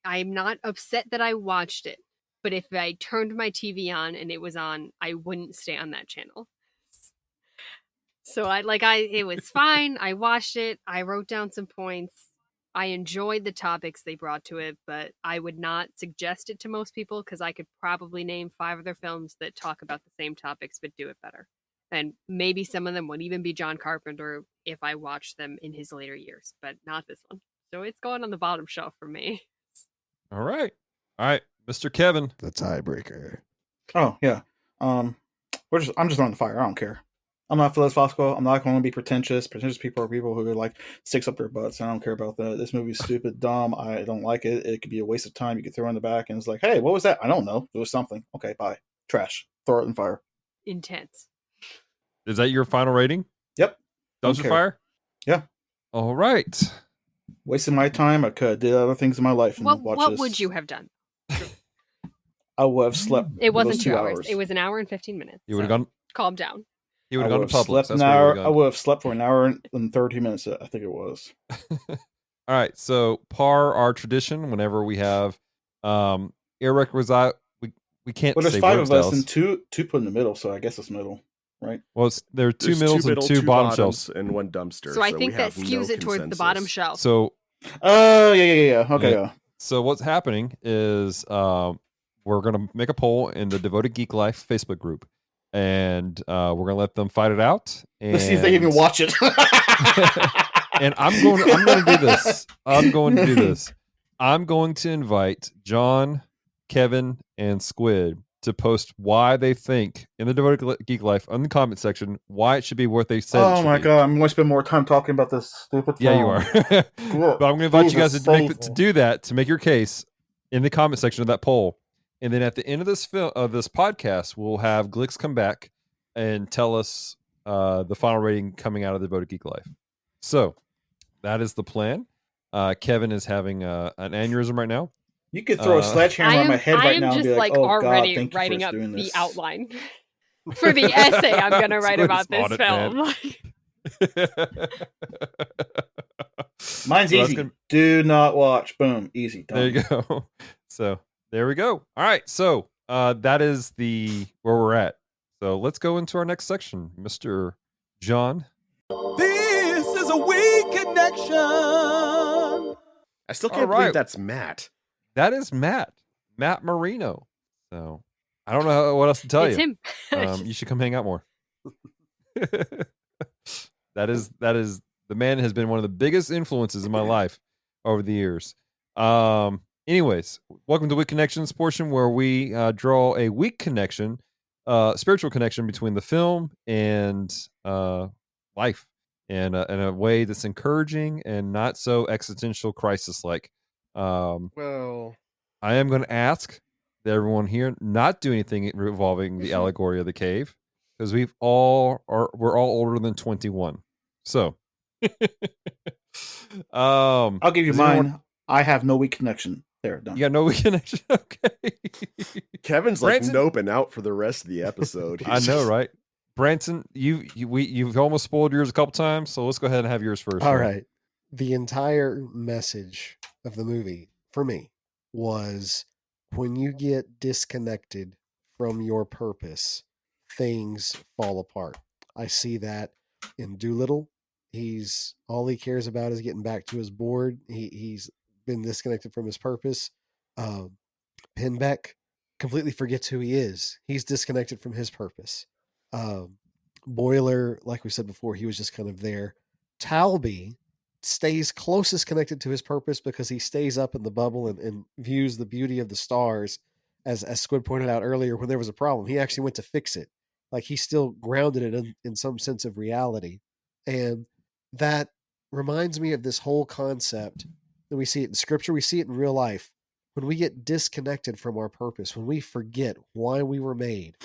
I'm not upset that I watched it, but if I turned my TV on and it was on, I wouldn't stay on that channel. So it was fine. I watched it. I wrote down some points. I enjoyed the topics they brought to it, but I would not suggest it to most people, because I could probably name 5 other films that talk about the same topics but do it better. And maybe some of them would even be John Carpenter if I watched them in his later years, but not this one. So it's going on the bottom shelf for me. All right, Mr. Kevin, The tiebreaker. Oh yeah. I'm just on the fire. I don't care. I'm not philosophical. I'm not going to be pretentious. Pretentious people are people who like sticks up their butts. I don't care about that. This movie's stupid, dumb. I don't like it. It could be a waste of time. You could throw it in the back and it's like, hey, what was that? I don't know. It was something. Okay, bye. Trash. Throw it in fire. Intense. Is that your final rating? Yep. Dumpster fire? Yeah. All right. Wasting my time. I could have did other things in my life. And What would you have done? I would have slept. It wasn't 2 hours. It was an hour and 15 minutes. You would have gone. Calm down. You would have gone to Publix. Slept an hour. I would have slept for an hour and 30 minutes. I think it was. All right. So, our tradition, whenever we have irrequisite, we can't. Well, there's say 5 words, of us Dallas. and two put in the middle, so I guess it's middle, right? Well, there are two middles and two bottom shelves, and one dumpster. So I think that skews it towards the bottom shelf. So, yeah. Okay. Yeah. So what's happening is we're gonna make a poll in the Devoted Geek Life Facebook group, and we're gonna let them fight it out. And Let's see if they even watch it. and I'm going to do this. I'm going to invite John, Kevin, and Squid to post why they think in the Devoted Geek Life on the comment section why it should be what they said. Oh my god, I'm going to spend more time talking about this stupid film. Yeah, you are. But I'm going to invite you guys to do that, to make your case in the comment section of that poll. And then at the end of this podcast, we'll have Glix come back and tell us the final rating coming out of the Devoted Geek Life. So that is the plan. Kevin is having an aneurysm right now. You could throw a sledgehammer on my head right now and be like, "Oh God, thank you writing for up doing this." the outline for the essay I'm going to write about this film. Mine's easy. Do not watch. Boom, easy. Done. There you go. So there we go. All right. So that is where we're at. So let's go into our next section, Mr. John. This is a weak connection. I still can't believe that's Matt. That is Matt Marino. So I don't know what else to tell you. It's him. You should come hang out more. That is the man has been one of the biggest influences in my life over the years. Anyways, welcome to Weak Connections portion, where we draw a weak connection, spiritual connection between the film and life, and in a way that's encouraging and not so existential crisis like. Well, I am going to ask that everyone here not do anything involving the allegory of the cave, because we're all older than 21. So, I'll give you mine. I have no weak connection. There, done. You got no weak connection. Okay. Kevin's Branson? like noping out for the rest of the episode. I know, right? Branson, you've almost spoiled yours a couple times, so let's go ahead and have yours first. All right. The entire message of the movie for me was, when you get disconnected from your purpose, things fall apart. I see that in Doolittle. All he cares about is getting back to his board. He's been disconnected from his purpose. Pinbeck completely forgets who he is. He's disconnected from his purpose. Boiler, like we said before, he was just kind of there. Talby stays closest connected to his purpose because he stays up in the bubble and views the beauty of the stars. As Squid pointed out earlier, when there was a problem, he actually went to fix it. Like, he still grounded it in some sense of reality. And that reminds me of this whole concept. And we see it in scripture, we see it in real life. When we get disconnected from our purpose, when we forget why we were made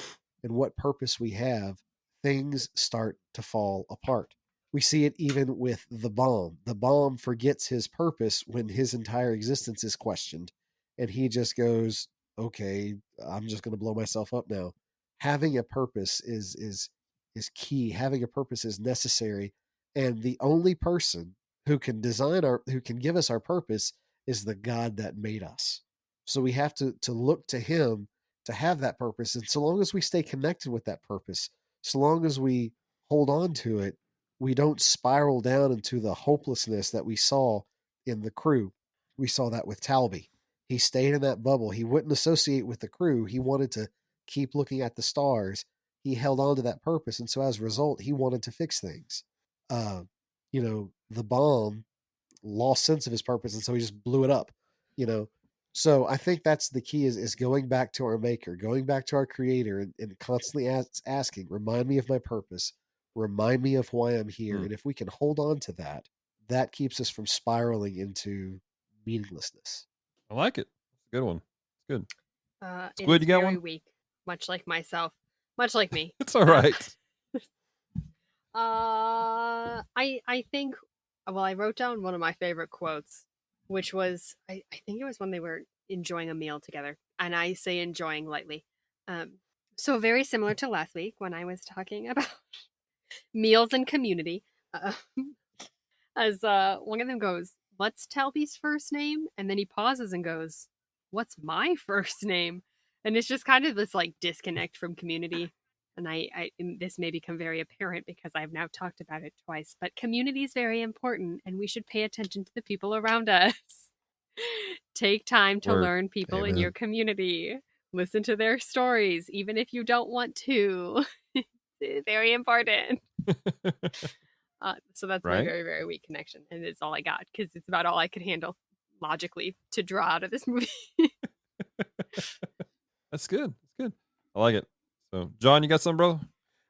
and what purpose we have, things start to fall apart. We see it even with the bomb. The bomb forgets his purpose when his entire existence is questioned. And he just goes, okay, I'm just going to blow myself up now. Having a purpose is key. Having a purpose is necessary. And the only person who can who can give us our purpose is the God that made us. So we have to look to him to have that purpose. And so long as we stay connected with that purpose, so long as we hold on to it, we don't spiral down into the hopelessness that we saw in the crew. We saw that with Talby. He stayed in that bubble. He wouldn't associate with the crew. He wanted to keep looking at the stars. He held on to that purpose. And so as a result, he wanted to fix things. The bomb lost sense of his purpose. And so he just blew it up, So I think that's the key is going back to our maker, going back to our creator and constantly asking, remind me of my purpose. Remind me of why I'm here. And if we can hold on to that, that keeps us from spiraling into meaninglessness. I like it. Good one. Good. Squid, you got one? Weak, much like myself, much like me. It's all right. I think, well, I wrote down one of my favorite quotes, which was, I think it was when they were enjoying a meal together. And I say enjoying lightly. So very similar to last week when I was talking about meals and community. As one of them goes, what's Talby's first name? And then he pauses and goes, what's my first name? And it's just kind of this like disconnect from community. And this may become very apparent because I've now talked about it twice, but community is very important and we should pay attention to the people around us. Take time to learn people in your community. Listen to their stories, even if you don't want to. It's very important. So that's my Right? very, very weak connection. And it's all I got because it's about all I could handle logically to draw out of this movie. That's good. That's good. I like it. So, John, you got something, brother?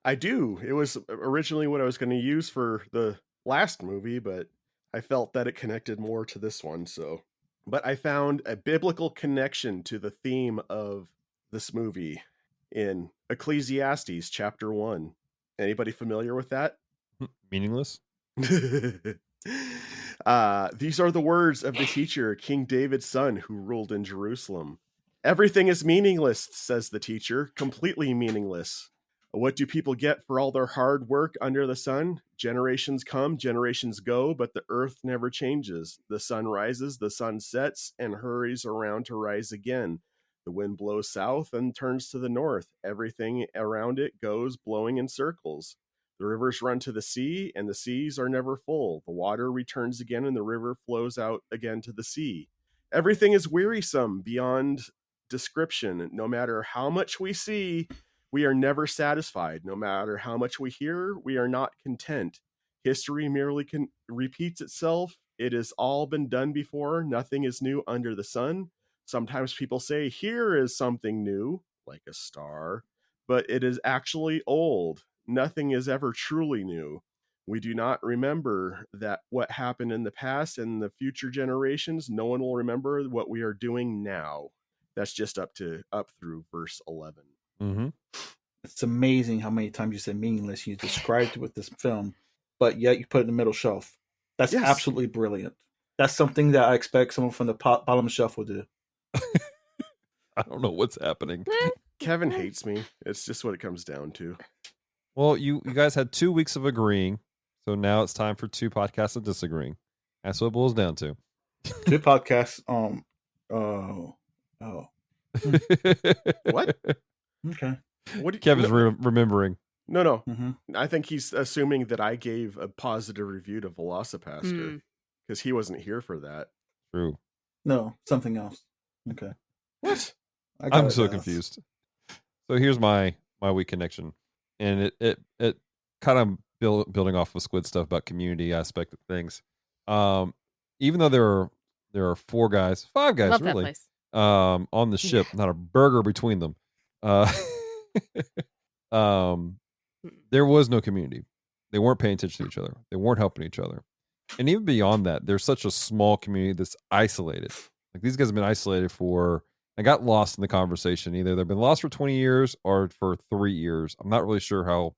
I do. It was originally what I was going to use for the last movie, but I felt that it connected more to this one. But I found a biblical connection to the theme of this movie in Ecclesiastes chapter 1. Anybody familiar with that? Meaningless? These are the words of the teacher, King David's son, who ruled in Jerusalem. Everything is meaningless, says the teacher, completely meaningless. What do people get for all their hard work under the sun? Generations come, generations go, but the earth never changes. The sun rises, the sun sets, and hurries around to rise again. The wind blows south and turns to the north. Everything around it goes blowing in circles. The rivers run to the sea, and the seas are never full. The water returns again, and the river flows out again to the sea. Everything is wearisome beyond description. No matter how much we see, we are never satisfied. No matter how much we hear, we are not content. History merely repeats itself. It has all been done before. Nothing is new under the sun. Sometimes people say, here is something new, like a star, but it is actually old. Nothing is ever truly new. We do not remember that what happened in the past, and the future generations, no one will remember what we are doing now. That's just up through verse 11. Mm-hmm. It's amazing how many times you said meaningless. You described it with this film, but yet you put it in the middle shelf. That's absolutely brilliant. That's something that I expect someone from the bottom shelf will do. I don't know what's happening. Kevin hates me. It's just what it comes down to. Well, you guys had 2 weeks of agreeing, so now it's time for 2 podcasts of disagreeing. That's what it boils down to. 2 podcasts. What? Okay. Kevin's remembering. No. Mm-hmm. I think he's assuming that I gave a positive review to Velocipaster because he wasn't here for that. True. No, something else. Okay. What? I'm so confused. So here's my weak connection, and it kind of building off of Squid stuff about community aspect of things. Even though there are 5 guys Love really, that place. on the ship, not a burger between them. There was no community. They weren't paying attention to each other. They weren't helping each other. And even beyond that, there's such a small community that's isolated. Like these guys have been isolated I got lost in the conversation. Either they've been lost for 20 years or for 3 years. I'm not really sure how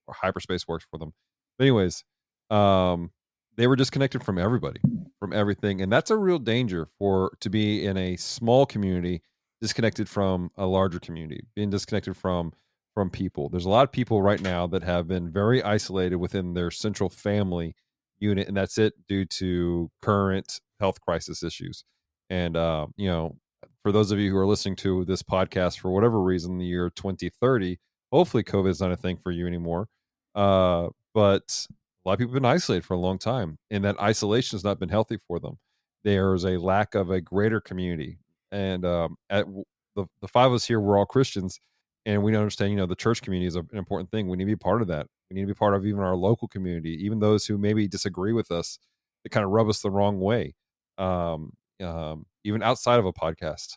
hyperspace works for them. But anyways, they were disconnected from everybody, from everything. And that's a real danger to be in a small community, disconnected from a larger community, being disconnected from people. There's a lot of people right now that have been very isolated within their central family unit, and that's it due to current health crisis issues. And for those of you who are listening to this podcast for whatever reason, the year 2030, hopefully COVID is not a thing for you anymore. But a lot of people have been isolated for a long time, and that isolation has not been healthy for them. There's a lack of a greater community. And at the 5 of us here, we're all Christians, and we understand, the church community is an important thing. We need to be part of that. We need to be part of even our local community, even those who maybe disagree with us, that kind of rub us the wrong way, even outside of a podcast.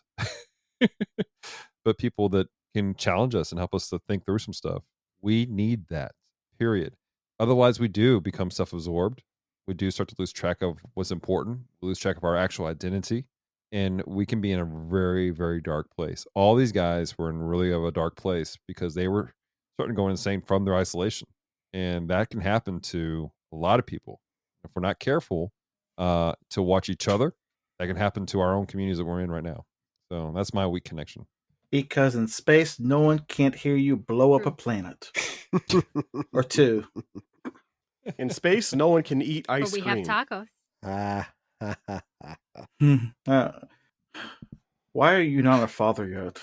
But people that can challenge us and help us to think through some stuff. We need that, period. Otherwise, we do become self-absorbed. We do start to lose track of what's important. We lose track of our actual identity. And we can be in a very, very dark place. All these guys were in really of a dark place because they were starting to go insane from their isolation. And that can happen to a lot of people. If we're not careful to watch each other, that can happen to our own communities that we're in right now. So that's my weak connection. Because in space, no one can't hear you blow up a planet. Or 2. In space, no one can eat ice But we cream. have tacos. Why are you not a father yet?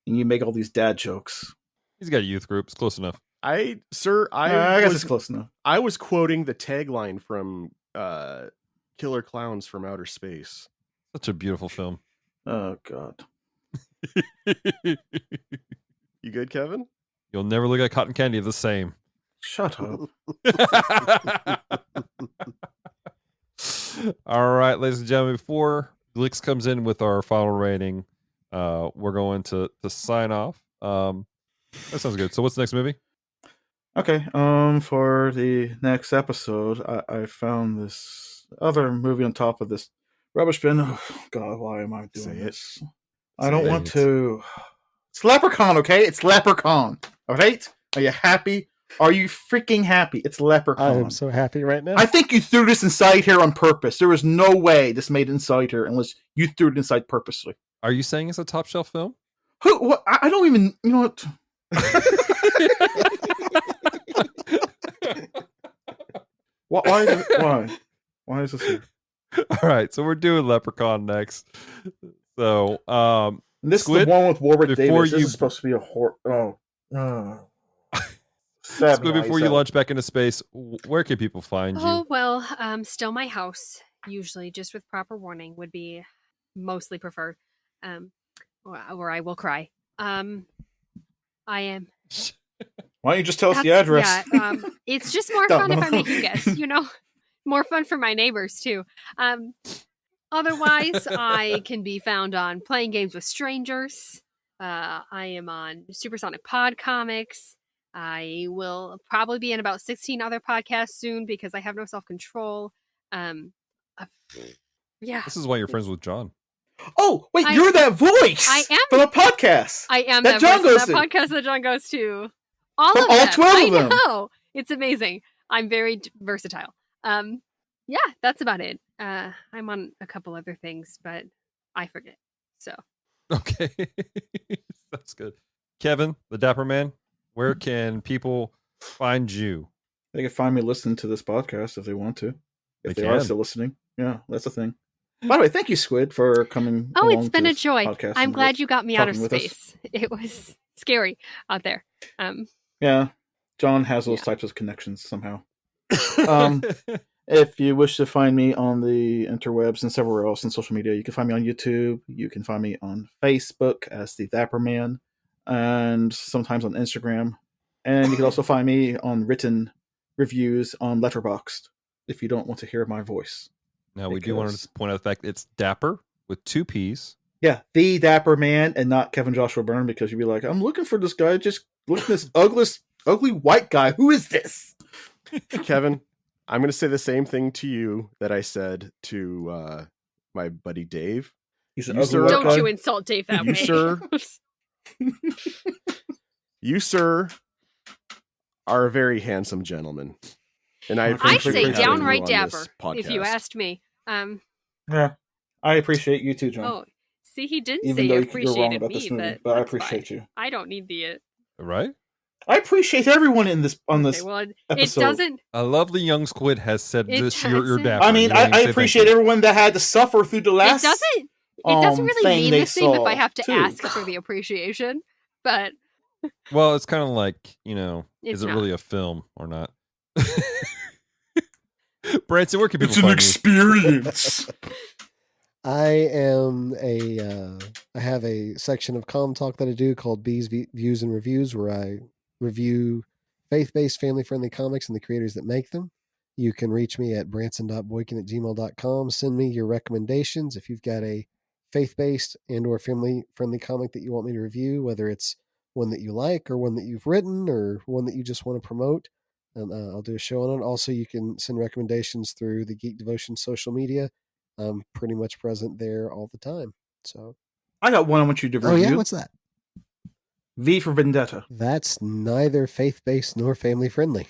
And you make all these dad jokes. He's got a youth group. It's close enough. I guess it's close enough. I was quoting the tagline from Killer Clowns from Outer Space. Such a beautiful film. Oh, God. You good, Kevin? You'll never look at cotton candy the same. Shut up. All right, ladies and gentlemen, before Glix comes in with our final rating, we're going to sign off. That sounds good. So what's the next movie? Okay, for the next episode, I found this other movie on top of this rubbish bin. Oh, God, why am I doing Say it. this? I don't want it. to. It's Leprechaun, okay? It's Leprechaun, all right? Are you happy? Are you freaking happy? It's Leprechaun. I am so happy right now. I think you threw this inside here on purpose. There was no way this made it inside here unless you threw it inside purposely. Are you saying it's a top shelf film? Who? What? I don't even. You know what? Why is this here? All right, so we're doing Leprechaun next. So, This Squid, is the one with Warwick before Davis. This you- is supposed to be a horror. Squid, before you launch back into space, where can people find you? Oh, well, still my house, usually just with proper warning would be mostly preferred. Or I will cry. I am. Why don't you just tell us the address? Yeah, it's just more fun if I make you guess, you know? More fun for my neighbors, too. Otherwise, I can be found on Playing Games with Strangers. I am on Supersonic Pod Comics. I will probably be in about 16 other podcasts soon because I have no self-control. Yeah. This is why you're friends with John. Oh, wait, you're that voice I am from the podcast. I am that that John voice goes of that to. podcast that John goes to. All From of all them. 12 of I them. know. It's amazing. I'm very versatile. Yeah, that's about it. I'm on a couple other things, but I forget. So Okay. That's good. Kevin, the Dapper Man, where can people find you? They can find me listening to this podcast if they want to. If They they are can. still listening. Yeah, that's the thing. By the way, thank you, Squid, for coming. Oh, along it's been to a this joy. podcast I'm and glad you got me out of talking with us. space. It was scary out there. Yeah, John has those types of connections somehow. If you wish to find me on the interwebs and several else in social media, you can find me on YouTube. You can find me on Facebook as the Dapper Man, and sometimes on Instagram. And you can also find me on written reviews on Letterboxd if you don't want to hear my voice. Now, we do want to point out the fact that it's Dapper with 2 P's. Yeah, the Dapper Man and not Kevin Joshua Byrne, because you'd be like, I'm looking for this guy. Just look at this ugly white guy. Who is this? Kevin, I'm going to say the same thing to you that I said to my buddy Dave. He's an You, ugly sir, white Don't guy. you insult Dave that You, way. sir. You, sir, are a very handsome gentleman. And I I'd appreciate say having you downright on dapper, this if you podcast. asked me. Yeah, I appreciate you too, John. Oh, see, he didn't Even say though he you're wrong appreciated about me, this movie, but but I that's appreciate fine. you. I don't need the Right? I appreciate everyone in this on this Okay, well, it episode. doesn't. A lovely young Squid has said It this. You're doesn't- Dapper. I mean, You don't even I say thank appreciate you. everyone that had to suffer through the last. It doesn't really thing mean they the same if I saw, have to too. ask for the appreciation, but Well, it's kind of like, It's is it not. really a film or not? Branson, where can people It's an find experience. I have a section of Com Talk that I do called B's Views and Reviews, where I review faith-based, family-friendly comics and the creators that make them. You can reach me at branson.boykin@gmail.com. Send me your recommendations. If you've got a faith-based and or family-friendly comic that you want me to review, whether it's one that you like or one that you've written or one that you just want to promote, and I'll do a show on it. Also, you can send recommendations through the Geek Devotion social media. I'm pretty much present there all the time. So, I got one I want you to review. oh yeah, what's that? V for Vendetta. That's neither faith-based nor family-friendly.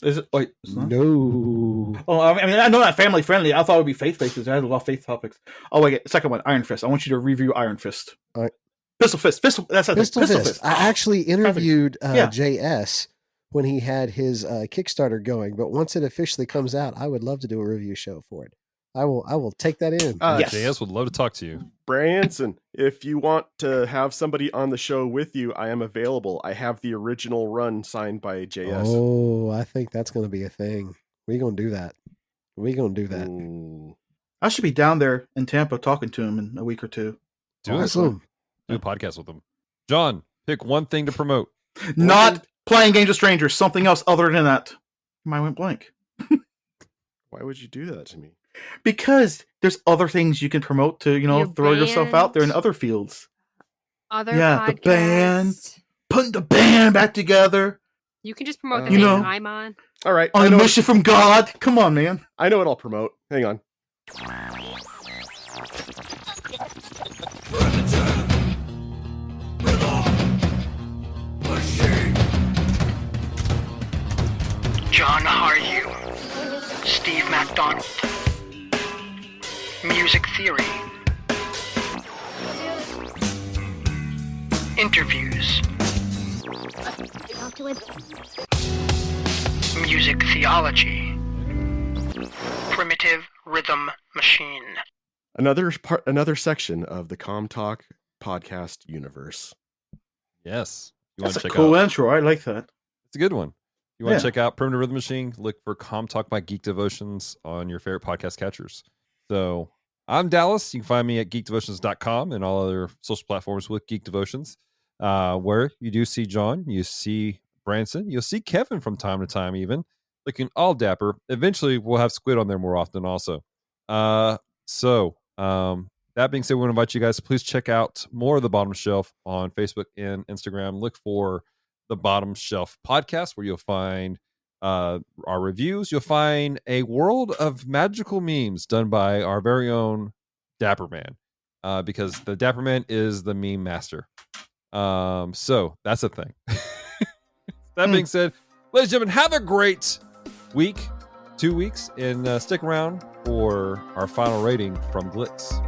Is it? Wait, it's not? No. Oh, I mean, I know not family friendly. I thought it would be faith based because I had a lot of faith topics. Oh, wait, second one, Iron Fist. I want you to review Iron Fist. All right. Pistol Fist. That's the Pistol thing. Fist. I actually interviewed Yeah. JS when he had his Kickstarter going, but once it officially comes out, I would love to do a review show for it. I will take that in. Yes. JS would love to talk to you. Branson, if you want to have somebody on the show with you, I am available. I have the original run signed by JS. Oh, I think that's going to be a thing. We're going to do that. Ooh. I should be down there in Tampa talking to him in a week or two. Do it. Awesome. do a podcast with them. John, pick one thing to promote. Not playing games with strangers. Something else other than that. I went blank. Why would you do that to me? Because there's other things you can promote to, Your throw yourself out there in band. other fields. Other Yeah, the band. podcasts. Putting the band back together You can just promote the You things know. I'm on. All right. on a mission from God. Come on, man. I know what I'll promote. Hang on. John Haryu, Steve MacDonald, Music Theory, Interviews, Music Theology, Primitive Rhythm Machine. Another section of the Com Talk podcast universe. Yes. You That's want a to check cool out? intro. I like that. It's a good one. You want Yeah. to check out Primitive Rhythm Machine? Look for Com Talk by Geek Devotions on your favorite podcast catchers. So I'm Dallas. You can find me at geekdevotions.com and all other social platforms with Geek Devotions, where you do see John, you see Branson, you'll see Kevin from time to time, even looking all dapper. Eventually, we'll have Squid on there more often, also. That being said, we want to invite you guys to please check out more of the Bottom Shelf on Facebook and Instagram. Look for the Bottom Shelf podcast, where you'll find our reviews. You'll find a world of magical memes done by our very own Dapper Man, because the Dapper Man is the meme master. So that's a thing. That being said, ladies and gentlemen, have a great week, 2 weeks, and stick around for our final rating from Glitz.